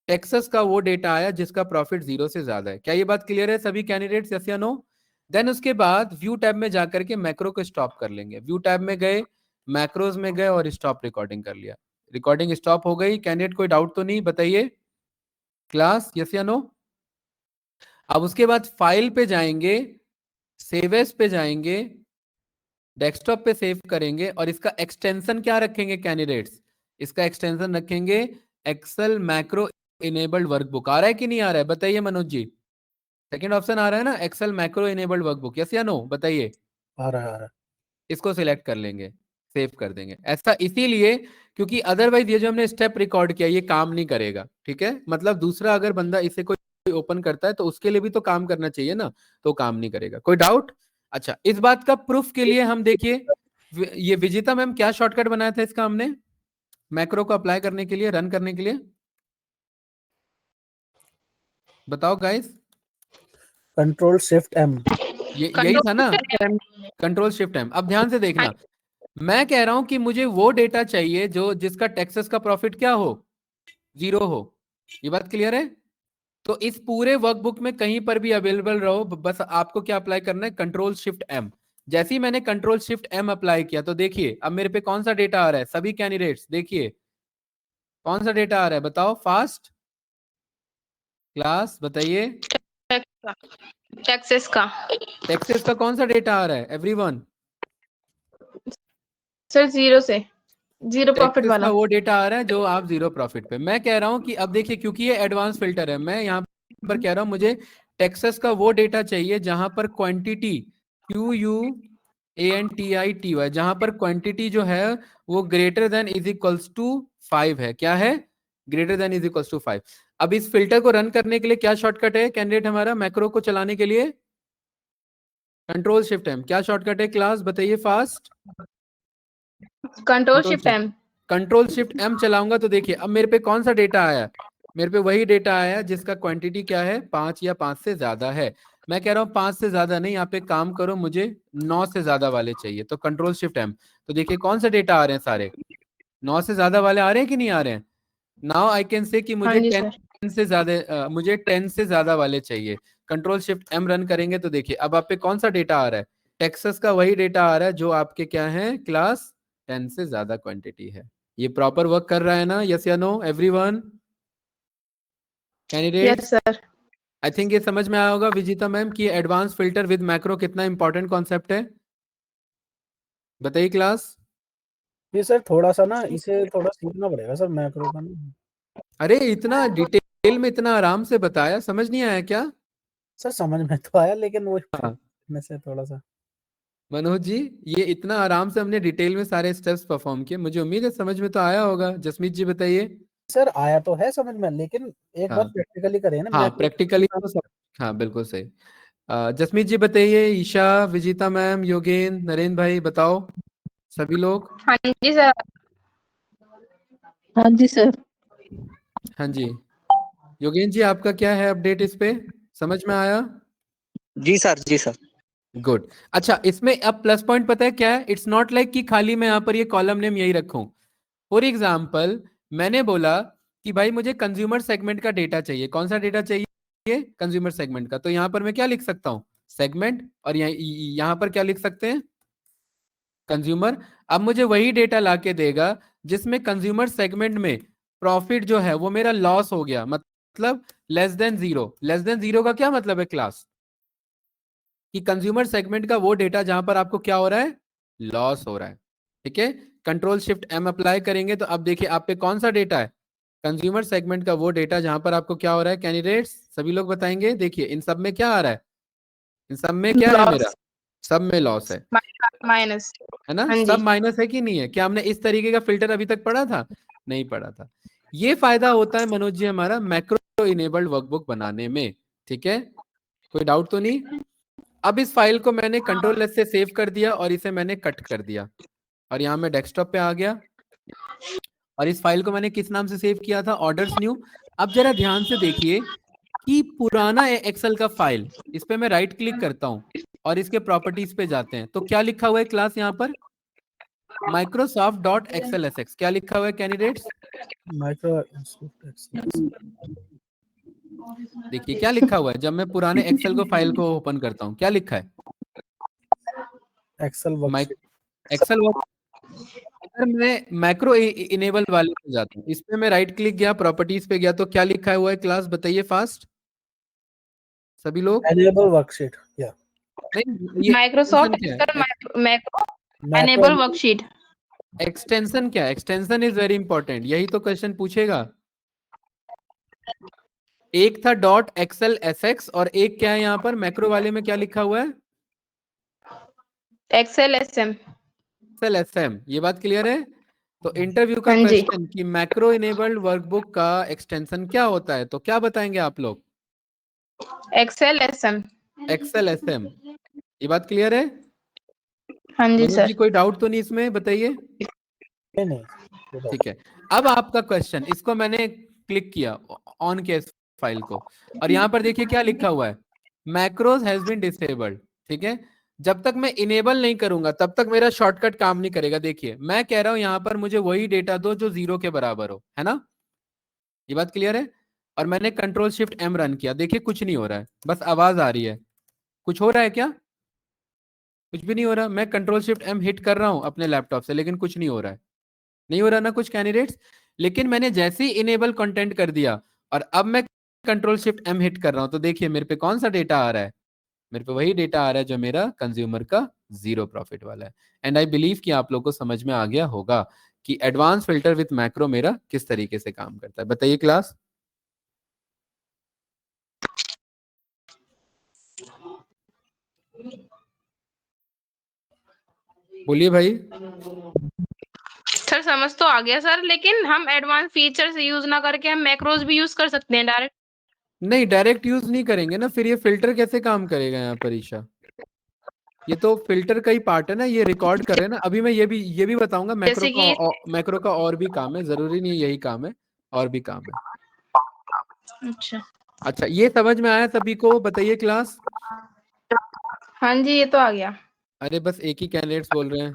टेक्सास का वो डेटा आया जिसका प्रॉफिट 0 से ज्यादा है। क्या ये बात क्लियर है सभी कैंडिडेट्स, यस या नो? देन उसके बाद व्यू टैब में जाकर के मैक्रो को स्टॉप कर लेंगे। व्यू टैब में गए, मैक्रोज में गए और स्टॉप रिकॉर्डिंग कर लिया। रिकॉर्डिंग स्टॉप हो गई। कैंडिडेट कोई डाउट तो नहीं? बताइए क्लास, यस या नो? अब उसके बाद फाइल पे जाएंगे, सेव एज पे जाएंगे, डेस्कटॉप पे सेव करेंगे, और इसका एक्सटेंशन क्या रखेंगे कैंडिडेट्स? इसका एक्सटेंशन रखेंगे एक्सेल मैक्रो इनेबल्ड वर्कबुक। आ रहा है कि नहीं आ रहा है? बताइए मनोज जी। सेकंड ऑप्शन आ रहा है ना, Excel macro enabled workbook, yes या नो? बताइए। आ रहा है, आ रहा है। इसको सिलेक्ट कर लेंगे, सेव कर देंगे। ऐसा इसीलिए क्योंकि अदरवाइज ये जो हमने स्टेप रिकॉर्ड किया ये काम नहीं करेगा। ठीक है, मतलब दूसरा अगर बंदा इसे कोई ओपन करता है तो उसके लिए भी तो काम करना चाहिए ना, तो काम नहीं करेगा। कोई डाउट? अच्छा, इस बात का प्रूफ के लिए हम देखिए, ये विजिता मैम क्या शॉर्टकट बनाया था इसका हमने मैक्रो को अप्लाई करने के लिए, रन करने के लिए? बताओ गाइस। Control shift M. ये यही था ना, कंट्रोल शिफ्ट एम। अब ध्यान से देखना, मैं कह रहा हूं कि मुझे वो डेटा चाहिए जो जिसका टेक्सास का प्रॉफिट क्या हो? 0 हो। ये बात क्लियर है? तो इस पूरे वर्कबुक में कहीं पर भी अवेलेबल रहो, बस आपको क्या अप्लाई करना है? Control shift M. जैसे ही मैंने कंट्रोल शिफ्ट एम अप्लाई किया तो देखिए अब मेरे पे कौन सा डेटा आ रहा है? सभी कैंडिडेट्स देखिए कौन सा डेटा आ रहा है, बताओ फास्ट क्लास, बताइए। टैक्सेस का टेक्सास का कौन सा डेटा आ रहा है एवरीवन? सर 0 से 0 प्रॉफिट टेक्सास का वाला। वो डेटा आ रहा है जो आप 0 प्रॉफिट पे। मैं कह रहा हूं कि अब देखिए क्योंकि ये एडवांस फिल्टर है, मैं यहां पर कह रहा हूं मुझे टेक्सास का वो डेटा चाहिए जहां पर क्वांटिटी QUANTITY ANTITY, जहां पर क्वांटिटी जो है वो greater than is equals to 5 है। क्या है? Greater than is equals to 5। अब इस फिल्टर को रन करने के लिए क्या शॉर्टकट है कैंडिडेट हमारा मैक्रो को चलाने के लिए? Control shift M. क्या शॉर्टकट है क्लास, बताइए fast. Control shift M. Control shift M चलाऊंगा तो देखिए अब मेरे पे कौन सा डेटा आया, मेरे पे वही डेटा आया जिसका क्वांटिटी क्या है 5 या 5 से ज्यादा है। मैं कह रहा हूँ 5 से ज्यादा नहीं, यहाँ पे काम करो, मुझे 9 से ज्यादा वाले चाहिए। तो कंट्रोल शिफ्ट एम, तो देखिए कौन सा डेटा आ रहे हैं, सारे 9 से ज्यादा वाले आ रहे हैं कि नहीं आ रहे हैं। नाउ आई कैन से कि हाँ मुझे जी 10 सर। से ज्यादा मुझे 10 से ज्यादा वाले चाहिए। कंट्रोल शिफ्ट एम रन करेंगे तो देखिए अब आप पे कौन सा डेटा आ रहा है, टेक्सास का वही डेटा आ रहा है जो आपके क्या है क्लास 10 से ज्यादा क्वांटिटी है। ये प्रॉपर वर्क कर रहा है ना, यस या no everyone candidate? Yes sir. I think ये समझ में आया होगा विजिता मैम कि एडवांस फिल्टर विद मैक्रो कितना इंपॉर्टेंट कॉन्सेप्ट है, बताइए क्लास। ये सर थोड़ा सा ना इसे थोड़ा सीखना पड़ेगा सर मैक्रो का ना। अरे इतना डिटेल में इतना आराम से बताया, समझ नहीं आया क्या? सर समझ में तो आया लेकिन वो हाँ में से थोड़ा सा। मनोज जी, ये इतना आराम से हमने डिटेल में सारे स्टेप्स परफॉर्म किए, मुझे उम्मीद है समझ में तो आया होगा। जसमीत जी बताइए। सर आया तो है समझ में, लेकिन एक बार हाँ प्रैक्टिकली करें ना हाँ मैक्रो। प्रैक्टिकली तो सब, हाँ बिल्कुल सही। जसमीत जी बताइए, ईशा, विजिता मैम, योगेन, नरेंद्र भाई बताओ, सभी लोग। हाँ जी सर। हाँ जी सर। हाँ जी योगेन जी, आपका क्या है अपडेट इस पे, समझ में आया? जी सर। जी सर। गुड। अच्छा इसमें अब प्लस पॉइंट पता है क्या है, इट्स नॉट लाइक कि खाली मैं यहाँ पर ये कॉलम नेम यही रखूं। फॉर एग्जाम्पल मैंने बोला कि भाई मुझे कंज्यूमर सेगमेंट का डेटा चाहिए, कौन सा डेटा चाहिए, कंज्यूमर सेगमेंट का। तो यहां पर मैं क्या लिख सकता हूं, सेगमेंट, और यहां पर क्या लिख सकते हैं, कंज्यूमर। अब मुझे वही डेटा लाके देगा जिसमें कंज्यूमर सेगमेंट में प्रॉफिट जो है वो मेरा लॉस हो गया, मतलब less than zero. Less than zero का क्या मतलब है क्लास, कि कंज्यूमर सेगमेंट का वो डेटा जहां पर आपको क्या हो रहा है, लॉस हो रहा है। ठीक है, कंट्रोल शिफ्ट एम अप्लाई करेंगे तो अब देखिए आप पे कौन सा डेटा है, कंज्यूमर सेगमेंट का वो डेटा जहां पर आपको क्या हो रहा है। कैंडिडेट्स सभी लोग बताएंगे, देखिए इन सब में क्या आ रहा है, इन सब में क्या है मेरा, लॉस सब में लॉस है माइनस। है ना, हाँ सब जी। माइनस है कि नहीं है? क्या हमने इस तरीके का फिल्टर अभी तक पढ़ा था? नहीं पढ़ा था। ये फायदा होता है मनोज जी हमारा मैक्रो इनेबल्ड वर्कबुक बनाने में। ठीक है, कोई डाउट तो नहीं? अब इस फाइल को मैंने कंट्रोल एस से सेव कर दिया और इसे मैंने कट कर दिया और यहाँ मैं डेस्कटॉप पे आ गया और इस फाइल को मैंने किस नाम से सेव किया था, ऑर्डर्स न्यू। अब जरा ध्यान से देखिए कि पुराना एक्सेल का फाइल, इस पे मैं राइट क्लिक करता हूं और इसके प्रॉपर्टीज पे जाते हैं तो क्या लिखा हुआ है क्लास, यहाँ पर Microsoft dot XL S x, क्या लिखा हुआ है कैंडिडेट्स? माइक्रो देखिए क्या लिखा हुआ है, जब मैं पुराने एक्सेल को फाइल को ओपन करता हूँ क्या लिखा है, एक्सेल माइक वर्कशीट। एक्सेल। अगर मैं मैक्रो इनेबल वाले पे जाता हूँ, इस पे मैं राइट क्लिक गया, प्रॉपर्टीज पे गया तो क्या लिखा हुआ है क्लास, बताइए फास्ट सभी लोग। एनेबल वर्कशीट या नहीं ये माइक्रोसॉफ्ट एक्सटेंशन क्या है, Excel macro macro enable worksheet. Extension क्या है, एक्सटेंशन इज वेरी इंपॉर्टेंट, यही तो क्वेश्चन पूछेगा। एक था डॉट एक्सेल एस एक्स और एक क्या है यहाँ पर मैक्रो वाले में क्या लिखा हुआ है, Excel S M. Excel S M. ये बात क्लियर है? तो इंटरव्यू का हाँ जी। क्वेश्चन कि मैक्रो इनेबल्ड वर्कबुक का एक्सटेंशन क्या होता है, तो क्या बताएंगे आप लोग, Excel S M. Excel S M. ये बात क्लियर है? हाँ जी मनोज जी सर। कोई डाउट तो नहीं इसमें, बताइए। नहीं ठीक है, अब आपका क्वेश्चन, इसको मैंने क्लिक किया ऑन के फाइल को और यहां पर देखिए क्या लिखा हुआ है, मैक्रोज हैज बीन डिसेबल्ड। ठीक है, जब तक मैं इनेबल नहीं करूंगा तब तक मेरा शॉर्टकट काम नहीं करेगा। देखिए मैं कह रहा हूं यहां पर मुझे वही डेटा दो जो 0 के बराबर हो, है ना, ये बात क्लियर है? और मैंने कंट्रोल शिफ्ट एम रन किया, देखिए कुछ नहीं हो रहा है, बस आवाज आ रही है। कुछ हो रहा है क्या? कुछ भी नहीं हो रहा। मैं कंट्रोल शिफ्ट एम हिट कर रहा हूं अपने लैपटॉप से लेकिन कुछ नहीं हो रहा है, नहीं हो रहा ना कुछ कैंडिडेट्स। लेकिन मैंने जैसे ही इनेबल कंटेंट कर दिया और अब मैं कंट्रोल शिफ्ट एम हिट कर रहा हूं तो देखिए मेरे पे कौन सा डेटा आ रहा है, मेरे पे वही डेटा आ रहा है जो मेरा कंज्यूमर का 0 प्रॉफिट वाला है। एंड आई बिलीव कि आप लोग को समझ में आ गया होगा कि एडवांस फिल्टर विथ मैक्रो मेरा किस तरीके से काम करता है, बताइए क्लास। बोलिए भाई। सर समझ तो आ गया सर, लेकिन हम एडवांस फीचर्स यूज ना करके हम मैक्रोज भी यूज कर सकते हैं डायरेक्ट। नहीं, डायरेक्ट यूज नहीं करेंगे ना, फिर ये फिल्टर कैसे काम करेगा यहाँ पर ईशा? ये तो फिल्टर का ही पार्ट है ना, ये रिकॉर्ड कर रहे हैं ना। अभी मैं ये भी बताऊंगा जैसे कि मैक्रो का और भी काम है, जरूरी नहीं है यही काम है, और भी काम है। अच्छा। अच्छा, ये समझ में आया सभी को? बताइए क्लास। हाँ जी, ये तो आ गया। अरे बस एक ही कैंडिडेट्स बोल रहे हैं,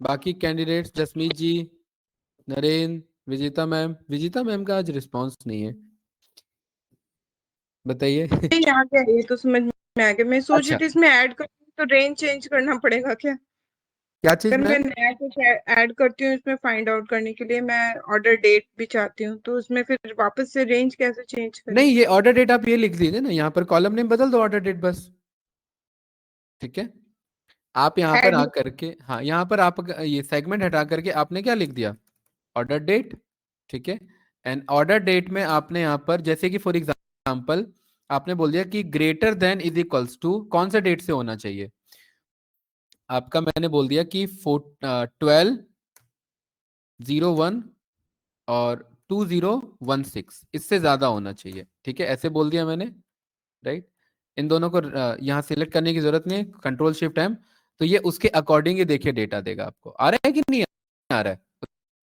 बाकी कैंडिडेट्स जसमीत जी, नरेंद्र, विजिता मैम का आज रिस्पांस नहीं है, बताइए। यहाँ क्या है, ये तो समझ में आ गया। मैं सोच रही अच्छा, थी इसमें ऐड कर तो रेंज चेंज करना पड़ेगा क्या? क्या चीज अगर मैं मैम? नया कुछ ऐड करती हूँ इसमें फाइंड आउट करने के लिए, मैं ऑर्डर डेट भी चाहती हूँ, तो उसमें फिर वापस से रेंज कैसे चेंज करें? नहीं, ये ऑर्डर डेट आप ये लिख दीजिए ना, यहाँ पर कॉलम नेम बदल दो, ऑर्डर डेट बस, ठीक है। आप यहाँ पर ऐड आकर के, हाँ यहाँ पर आप ये सेगमेंट हटा करके आपने क्या लिख दिया, ऑर्डर डेट, ठीक है। एंड ऑर्डर डेट में आपने यहाँ पर जैसे कि फॉर एग्जांपल आपने बोल दिया कि greater than is equals to कौन सा डेट से होना चाहिए आपका, मैंने बोल दिया कि 12/01 और 2016, इससे ज्यादा होना चाहिए, ठीक है, ऐसे बोल दिया मैंने, राइट। इन दोनों को यहाँ सिलेक्ट करने की जरूरत नहीं है, कंट्रोल शिफ्ट एम, तो ये उसके अकॉर्डिंग ही देखिए डेटा देगा आपको। आ रहा है कि नहीं आ रहा है?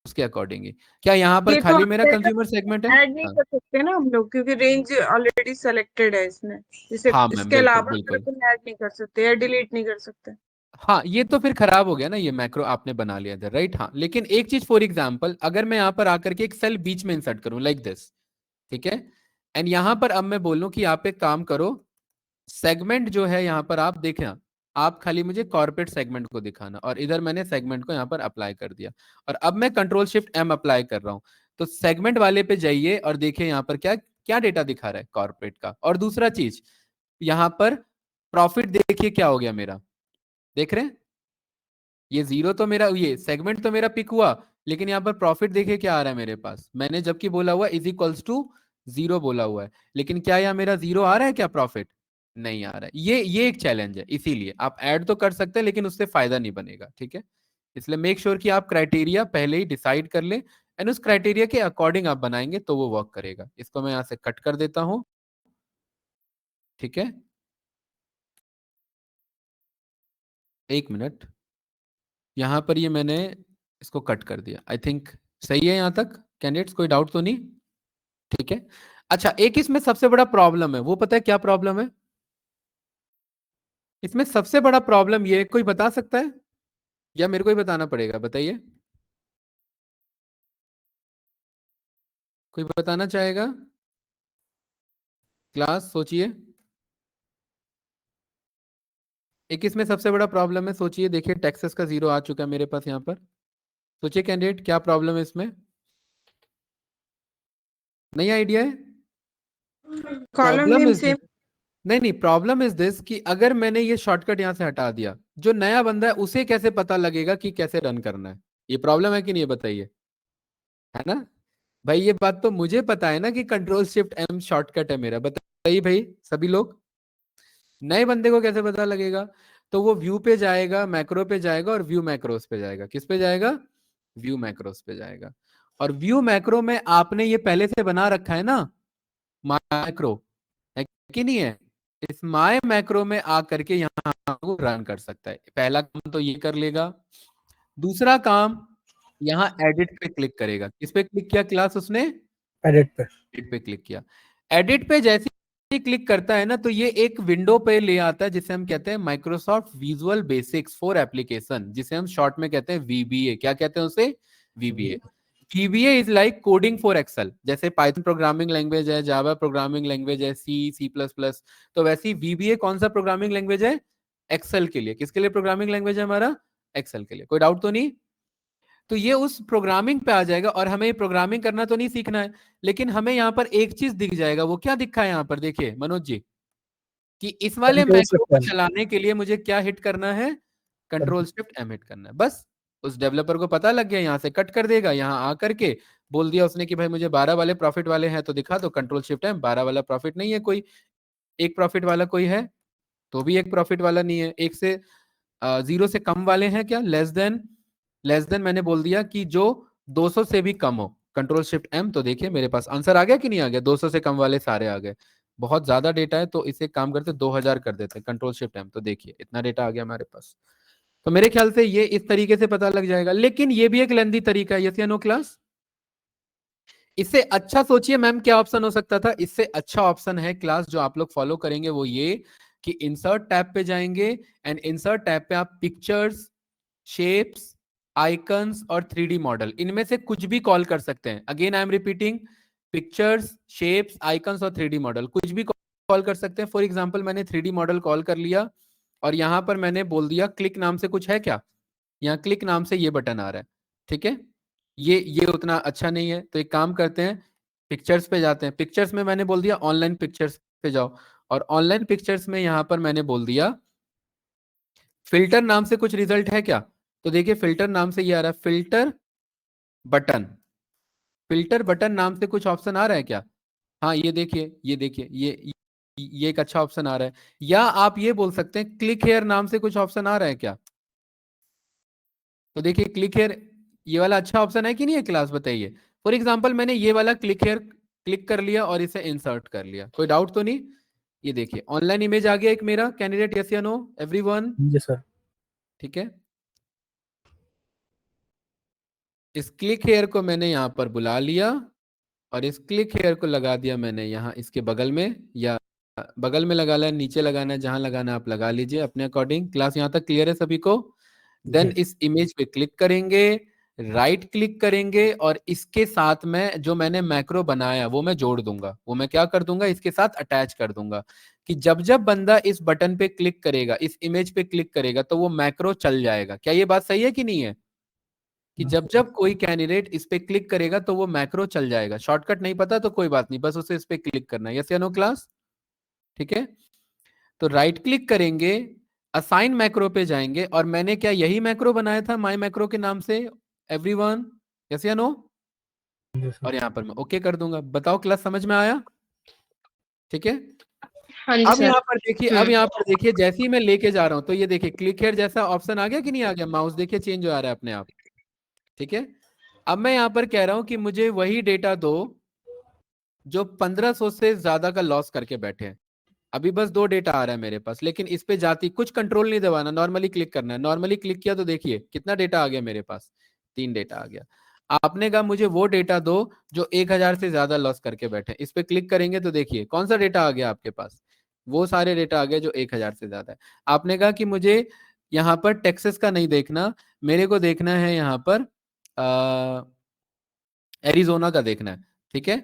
उसके अकॉर्डिंग ही। क्या यहाँ पर ये तो खाली मेरा कंज्यूमर सेगमेंट है? ऐड नहीं हाँ, कर सकते ना हम लोग, क्योंकि रेंज ऑलरेडी सेलेक्टेड है इसमें। जैसे हाँ मैम, इसके बिल्कुल अलावा फिर बिल्कुल। अपन ऐड नहीं कर सकते या डिलीट नहीं कर सकते। हाँ, ये तो फिर खराब हो गया ना, ये मैक्रो आपने बना लिया था, राइट। हाँ, लेकिन एक चीज फॉर एग्जांपल, अगर मैं यहाँ पर आकर के एक सेल बीच में इंसर्ट करूं लाइक दिस, ठीक है, एंड यहाँ पर अब मैं बोलूं कि आप एक काम करो, सेगमेंट जो है यहाँ पर आप देखना, आप खाली मुझे कॉर्पोरेट सेगमेंट को दिखाना, और इधर मैंने सेगमेंट को यहाँ पर अप्लाई कर दिया, और अब मैं कंट्रोल शिफ्ट एम अप्लाई कर रहा हूं, तो सेगमेंट वाले पे जाइए और देखिए यहाँ पर क्या क्या डेटा दिखा रहा है कॉर्पोरेट का। और दूसरा चीज, यहाँ पर प्रॉफिट देखिए क्या हो गया मेरा, देख रहे हैं? ये जीरो तो मेरा, ये सेगमेंट तो मेरा पिक हुआ, लेकिन यहाँ पर प्रॉफिट देखिए क्या आ रहा है मेरे पास, मैंने जबकि बोला हुआ इज इक्वल्स टू जीरो बोला हुआ है, लेकिन क्या यहाँ मेरा जीरो आ रहा है क्या प्रॉफिट? नहीं आ रहा है। ये एक चैलेंज है, इसीलिए आप ऐड तो कर सकते हैं लेकिन उससे फायदा नहीं बनेगा, ठीक है। इसलिए मेक श्योर कि आप क्राइटेरिया पहले ही डिसाइड कर ले, एंड उस क्राइटेरिया के अकॉर्डिंग आप बनाएंगे तो वो वर्क करेगा। इसको मैं यहाँ से कट कर देता हूं, ठीक है, एक मिनट, यहाँ पर ये मैंने इसको कट कर दिया, आई थिंक सही है यहाँ तक कैंडिडेट्स, कोई डाउट तो नहीं? ठीक है। अच्छा, एक इसमें सबसे बड़ा प्रॉब्लम है, वो पता है क्या प्रॉब्लम है इसमें? सबसे बड़ा प्रॉब्लम ये है, कोई बता सकता है या मेरे को ही बताना पड़ेगा? बताइए, कोई बताना चाहेगा? क्लास सोचिए, एक इसमें सबसे बड़ा प्रॉब्लम है, सोचिए, देखिए टैक्सेस का जीरो आ चुका है मेरे पास यहाँ पर, सोचिए कैंडिडेट क्या प्रॉब्लम है इसमें, नहीं आइडिया है? Column problem name is, same. नहीं नहीं, प्रॉब्लम इज दिस कि अगर मैंने ये शॉर्टकट यहां से हटा दिया, जो नया बंदा है उसे कैसे पता लगेगा कि कैसे रन करना है? ये प्रॉब्लम है कि नहीं, ये बताइए, है ना भाई? ये बात तो मुझे पता है ना कि कंट्रोल शिफ्ट एम शॉर्टकट है मेरा, बताइए भाई सभी लोग, नए बंदे को कैसे पता लगेगा? तो वो व्यू पे जाएगा, मैक्रो पे जाएगा, और व्यू मैक्रोस पे जाएगा, किस पे जाएगा? व्यू मैक्रोस पे जाएगा। और व्यू मैक्रो में आपने ये पहले से बना रखा है ना मैक्रो, है कि नहीं है? इस माय मैक्रो में आकर के यहाँ को रन कर सकता है। पहला काम तो ये कर लेगा, दूसरा काम यहाँ एडिट पे क्लिक करेगा, किस पे क्लिक किया क्लास उसने? एडिट पे। एडिट पे क्लिक किया। एडिट पे जैसे ही क्लिक करता है ना, तो ये एक विंडो पे ले आता है जिसे हम कहते हैं Microsoft visual basics for application, जिसे हम शॉर्ट में कहते हैं वीबीए। क्या कहते हैं उसे? VBA. VBA is like coding for Excel, जैसे पाइथन प्रोग्रामिंग लैंग्वेज है, जावा प्रोग्रामिंग लैंग्वेज है, सी प्लस प्लस, तो वैसे ही VBA कौन सा प्रोग्रामिंग लैंग्वेज है? एक्सेल के लिए। किसके लिए प्रोग्रामिंग लैंग्वेज है हमारा? एक्सेल के लिए। कोई डाउट तो नहीं? तो ये उस प्रोग्रामिंग पे आ जाएगा, और हमें प्रोग्रामिंग करना तो नहीं सीखना है, लेकिन हमें यहाँ पर एक चीज दिख जाएगा, वो क्या दिखा है यहाँ पर देखिए मनोज जी, कि इस वाले कंट्रोल मैक्रो शिफ्ट को एम। चलाने के लिए मुझे क्या हिट करना है? कंट्रोल शिफ्ट एम हिट करना है, बस। उस डेवलपर को पता लग गया, यहाँ से कट कर देगा, यहाँ आकर के बोल दिया उसने कि भाई मुझे 12 वाले प्रॉफिट वाले हैं तो दिखा दो, कंट्रोल शिफ्ट एम, 12 वाला प्रॉफिट नहीं है कोई, एक प्रॉफिट वाला कोई है तो भी एक प्रॉफिट वाला नहीं है, एक से 0 से कम वाले हैं क्या, लेस देन मैंने बोल दिया कि जो 200 से भी कम हो, कंट्रोल शिफ्ट एम, तो देखिए मेरे पास आंसर आ गया कि नहीं आ गया, 200 से कम वाले सारे आ गए। बहुत ज्यादा डेटा है तो इसे काम करते 2000 कर देते हैं, कंट्रोल शिफ्ट एम, तो देखिए इतना डेटा आ गया हमारे पास। तो मेरे ख्याल से ये इस तरीके से पता लग जाएगा, लेकिन ये भी एक लेंदी तरीका है, यस या नो क्लास। इससे अच्छा सोचिए मैम क्या ऑप्शन हो सकता था, इससे अच्छा ऑप्शन है क्लास जो आप लोग फॉलो करेंगे वो ये कि इंसर्ट टैब पे जाएंगे एंड इंसर्ट टैब पे आप पिक्चर्स, शेप्स, आइकन्स और 3D मॉडल इनमें से कुछ भी कॉल कर सकते हैं। Again I am repeating, pictures, shapes, icons और 3D मॉडल कुछ भी कॉल कर सकते हैं। फॉर एग्जांपल मैंने 3D मॉडल कॉल कर लिया और यहां पर मैंने बोल दिया क्लिक नाम से कुछ है क्या, यहाँ क्लिक नाम से ये बटन आ रहा है, ठीक है। ये उतना अच्छा नहीं है, तो एक काम करते हैं, पिक्चर्स पे जाते हैं। पिक्चर्स में मैंने बोल दिया ऑनलाइन पिक्चर्स पे जाओ, और ऑनलाइन पिक्चर्स में यहां पर मैंने बोल दिया फिल्टर नाम से कुछ रिजल्ट है क्या, तो देखिए फिल्टर नाम से ये आ रहा है, बटन फिल्टर बटन नाम से कुछ ऑप्शन आ रहा है क्या, हाँ ये देखिए, ये एक अच्छा ऑप्शन आ रहा है। या आप ये बोल सकते हैं क्लिक हेयर नाम से कुछ ऑप्शन आ रहा है क्या, तो देखिए क्लिक हेयर, ये वाला अच्छा ऑप्शन है कि नहीं है क्लास, बताइए। फॉर एग्जांपल मैंने ये वाला क्लिक हेयर क्लिक कर लिया और इसे इंसर्ट कर लिया, कोई डाउट तो नहीं। ये देखिए ऑनलाइन इमेज आ गया एक मेरा कैंडिडेट, यस या नो एवरीवन, जी सर। ठीक है। इस क्लिक हेयर को मैंने यहां पर बुला लिया और इस क्लिक हेयर को लगा दिया मैंने यहाँ इसके बगल में, या बगल में लगा लें, नीचे लगाना है, जहां लगाना है आप लगा लीजिए अपने अकॉर्डिंग। क्लास यहाँ तक क्लियर है सभी को। देन जी इस इमेज पे क्लिक करेंगे, राइट क्लिक करेंगे और इसके साथ में जो मैंने मैक्रो बनाया वो मैं जोड़ दूंगा, वो मैं क्या कर दूंगा, इसके साथ अटैच कर दूंगा कि जब जब बंदा इस बटन पे क्लिक करेगा, इस इमेज पे क्लिक करेगा तो वो मैक्रो चल जाएगा। क्या ये बात सही है कि नहीं है, कि जब जब कोई कैंडिडेट इस पे क्लिक करेगा तो वो मैक्रो चल जाएगा। शॉर्टकट नहीं पता तो कोई बात नहीं, बस उसे इस पे क्लिक करना है, यस या नो क्लास, ठीक है। तो राइट क्लिक करेंगे, असाइन मैक्रो पे जाएंगे और मैंने क्या यही मैक्रो बनाया था माई मैक्रो के नाम से, एवरीवन, यस या नो, जी सर। और यहां पर मैं ओके कर दूंगा। बताओ क्लास समझ में आया, ठीक है। हाँ जी अब सर। यहाँ पर देखिए, अब यहाँ पर देखिए जैसे ही मैं लेके जा रहा हूं तो ये देखिए क्लिक हेयर जैसा ऑप्शन आ गया कि नहीं आ गया, माउस देखिए चेंज हो आ रहा है अपने आप, ठीक है। अब मैं यहाँ पर कह रहा हूं कि मुझे वही डेटा दो जो 1500 से ज्यादा का लॉस करके बैठे हैं। अभी बस 2 डेटा आ रहा है मेरे पास, लेकिन इस पे जाती कुछ कंट्रोल नहीं दबाना, नॉर्मली क्लिक करना है। नॉर्मली क्लिक किया तो देखिए कितना डेटा आ गया मेरे पास, 3 डेटा आ गया। आपने कहा मुझे वो डेटा दो जो 1000 से ज्यादा लॉस करके बैठे, इस पे क्लिक करेंगे तो देखिए कौन सा डेटा आ गया आपके पास, वो सारे डेटा आ गए जो 1000 से ज्यादा है। आपने कहा कि मुझे यहाँ पर टेक्सास का नहीं देखना, मेरे को देखना है यहाँ पर एरिजोना का देखना है, ठीक है।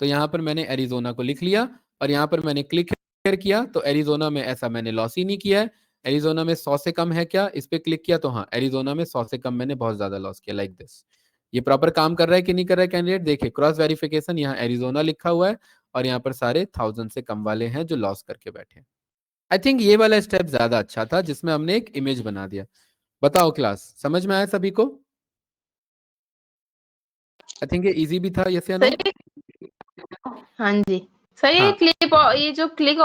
तो यहाँ पर मैंने एरिजोना को लिख लिया और यहाँ पर मैंने क्लिक किया तो एरिजोना में ऐसा मैंने लॉस ही नहीं किया है। एरिजोना में 100 से कम है क्या, इस पे क्लिक किया तो हाँ एरिजोना में 100 से कम मैंने बहुत ज्यादा लॉस किया, लाइक दिस। ये प्रॉपर काम कर रहा है कि नहीं कर रहा है कैंडिडेट, देखिए क्रॉस वेरिफिकेशन, यहाँ एरिजोना लिखा हुआ है और यहाँ पर सारे 1000 से कम वाले हैं जो लॉस करके बैठे हैं। आई थिंक ये वाला स्टेप ज्यादा अच्छा था जिसमें हमने एक इमेज बना दिया। बताओ क्लास समझ में आया सभी को, आई थिंक ये इजी भी था, यस या नो। सर हाँ जी सर, ये हाँ क्लिप, ये जो क्लिक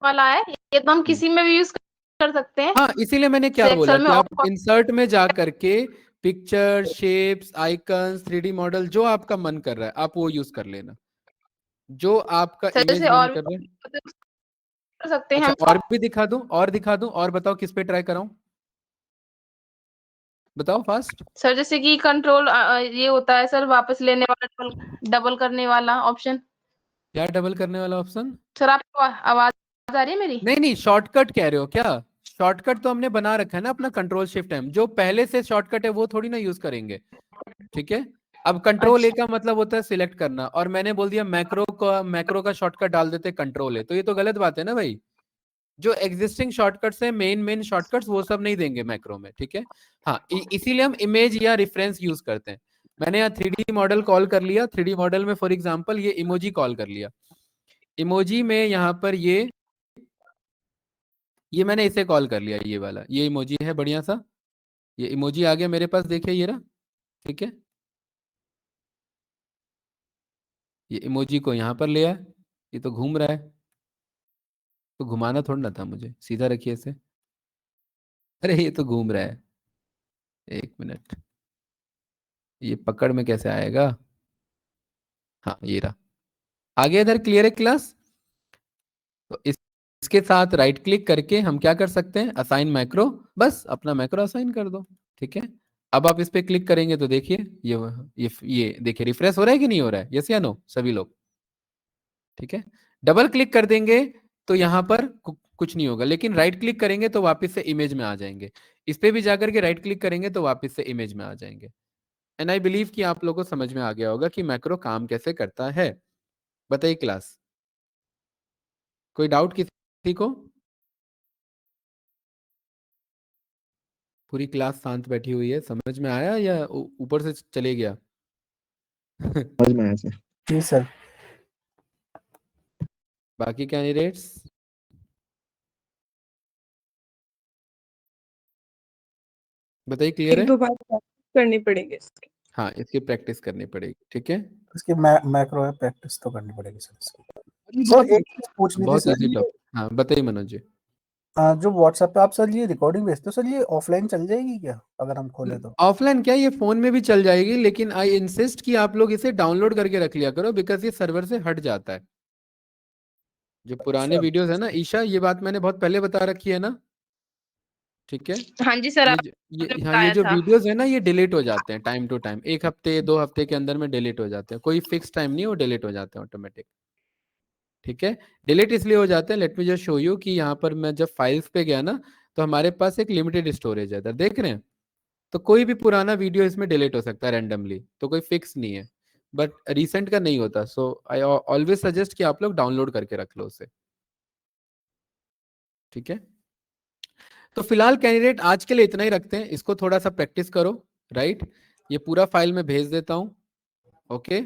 वाला है ये तो हम किसी में भी यूज कर सकते हैं, हाँ, इसीलिए मैंने क्या जैसे बोला एक्सेल में कि आप और इंसर्ट में जा करके picture, shapes, icons, 3D model जो आपका मन कर रहा है आप वो यूज कर लेना, जो आपका सर इमेज जैसे मन और कर रहा है। भी कर सकते हैं अच्छा हम। और भी दिखा दूं और बताओ किस पे ट्राई कराऊं, बताओ फास्ट। सर जैसे कि कंट्रोल ये होता है सर, वापस लेने वाला, डबल करने वाला ऑप्शन। क्या डबल करने वाला ऑप्शन, सर आपको आवाज आ रही है मेरी? नहीं नहीं शॉर्टकट कह रहे हो क्या, शॉर्टकट तो हमने बना रखा है ना अपना कंट्रोल शिफ्ट एम, जो पहले से शॉर्टकट है वो थोड़ी ना यूज करेंगे, ठीक है। अब कंट्रोल ए अच्छा का मतलब होता है सिलेक्ट करना और मैंने बोल दिया मैक्रो का शॉर्टकट डाल देते कंट्रोल ए, तो ये तो गलत बात है ना भाई। जो एग्जिस्टिंग शॉर्टकट्स है मेन शॉर्टकट्स वो सब नहीं देंगे मैक्रो में, ठीक है। हाँ इसीलिए हम इमेज या रेफरेंस यूज करते हैं। मैंने यहाँ 3D मॉडल कॉल कर लिया, 3D मॉडल में फॉर एग्जांपल ये इमोजी कॉल कर लिया, इमोजी में यहाँ पर ये मैंने इसे कॉल कर लिया, ये वाला ये इमोजी है बढ़िया सा, ये इमोजी आ गया मेरे पास, देखिए ये रहा, ठीक है। ये इमोजी को यहाँ पर ले आया, ये तो घूम रहा है, तो घुमाना थोड़ा ना था मुझे, सीधा रखिए इसे, अरे ये तो घूम रहा है, एक मिनट, ये पकड़ में कैसे आएगा? हाँ ये रहा, आगे इधर क्लियर है क्लास? तो इसके साथ राइट क्लिक करके हम क्या कर सकते हैं, असाइन मैक्रो, बस अपना मैक्रो असाइन कर दो। ठीक है, अब आप इस पे क्लिक करेंगे तो देखिए ये देखिए रिफ्रेश हो रहा है कि नहीं हो रहा है, यस या नो सभी लोग? ठीक है, डबल क्लिक कर देंगे तो यहाँ पर कुछ नहीं होगा, लेकिन राइट क्लिक करेंगे तो वापस से इमेज में आ जाएंगे। इस पे भी जाकर के राइट क्लिक करेंगे तो वापस से इमेज में आ जाएंगे। एंड आई बिलीव कि आप लोगों को समझ में आ गया होगा कि मैक्रो काम कैसे करता है। बताइए क्लास, कोई डाउट किसी को? पूरी क्लास शांत बैठी हुई है, समझ में आया या ऊपर से चले गया? समझ में आया सर। जी सर। बाकी कैंडिडेट्स? बताइए क्लियर एक है? दो बार प्रैक्टिस करनी पड़ेगी इसकी। हाँ इसकी प्रैक्टिस करनी पड़ेगी। ठीक है, इसकी मैक्रो है, प्रैक्टिस तो करनी पड़ेगी सर इसकी। सर एक चीज पूछनी थी बहुत सर, इजी ये टॉपिक। हाँ बताइए मनोज जी। जो व्हाट्सएप पे आप सर ये रिकॉर्डिंग भेजते हो सर, ये ऑफलाइन चल जाएगी क्या अगर हम खोले तो? ऑफलाइन क्या, ये फोन में भी चल जाएगी, लेकिन आई इंसिस्ट कि आप लोग इसे डाउनलोड करके रख लिया करो, बिकॉज ये सर्वर से हट जाता है। जो पुराने अच्छा। वीडियोस है ना ईशा, ये बात मैंने बहुत पहले बता रखी है ना। ठीक है, हाँ जी सर, आपने हाँ ये बताया जो था। वीडियोस है ना ये डिलीट हो जाते हैं टाइम टू टाइम, 1 हफ्ते 2 हफ्ते के अंदर में डिलीट हो जाते हैं, कोई फिक्स टाइम नहीं, वो डिलीट हो जाते हैं ऑटोमेटिक। ठीक है, डिलीट इसलिए हो जाते हैं, let me just show you कि यहाँ पर मैं जब फाइल्स पे गया ना, तो हमारे पास एक लिमिटेड स्टोरेज है इधर, देख रहे हैं? तो कोई भी पुराना वीडियो इसमें डिलीट हो सकता है रैंडमली, तो कोई फिक्स नहीं है, बट रिसेंट का नहीं होता। सो आई ऑलवेज सजेस्ट कि आप लोग डाउनलोड करके रख लो उसे। ठीक है, तो फिलहाल कैंडिडेट आज के लिए इतना ही रखते हैं, इसको थोड़ा सा प्रैक्टिस करो। राइट, ये पूरा फाइल में भेज देता हूँ। Okay,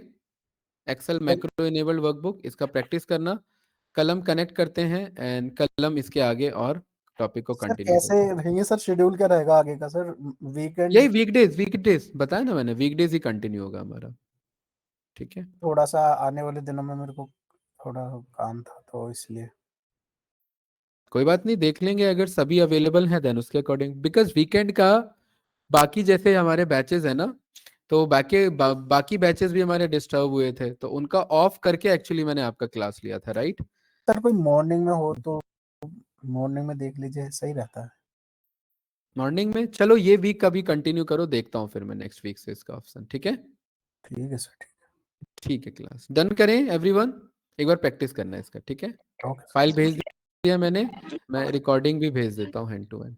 Excel macro enabled workbook, इसका प्रैक्टिस करना। कलम कनेक्ट करते हैं एंड कलम इसके आगे और टॉपिक को सर कंटिन्यू कैसे करते हैं। रहेंगे सर, शेड्यूल क्या रहेगा आगे का सर? वीकेंड यही वीकडेज बताया ना मैंने, वीकडेज ही कंटिन्यू होगा हमारा। ठीक है, थोड़ा सा आने वाले दिनों में मेरे को थोड़ा काम था तो इसलिए। कोई बात नहीं, देख लेंगे अगर सभी अवेलेबल हैं देन उसके अकॉर्डिंग, बिकॉज वीकेंड का बाकी जैसे हमारे बैचेस है ना, तो बाकी बैचेस भी हमारे डिस्टर्ब हुए थे, तो उनका ऑफ करके एक्चुअली मैंने आपका क्लास लिया था। राइट, सर कोई मॉर्निंग में हो तो मॉर्निंग में देख लीजिए, सही रहता है। मॉर्निंग में चलो, ये वीक का भी कंटिन्यू करो, देखता हूँ फिर मैं नेक्स्ट वीक से इसका ऑप्शन। ठीक है, ठीक है सर, ठीक है, क्लास डन करें एवरीवन, एक बार प्रैक्टिस करना है इसका। ठीक है, ओके। फाइल भेज दिया मैंने, मैं रिकॉर्डिंग भी भेज देता हूँ हैंड टू हैंड।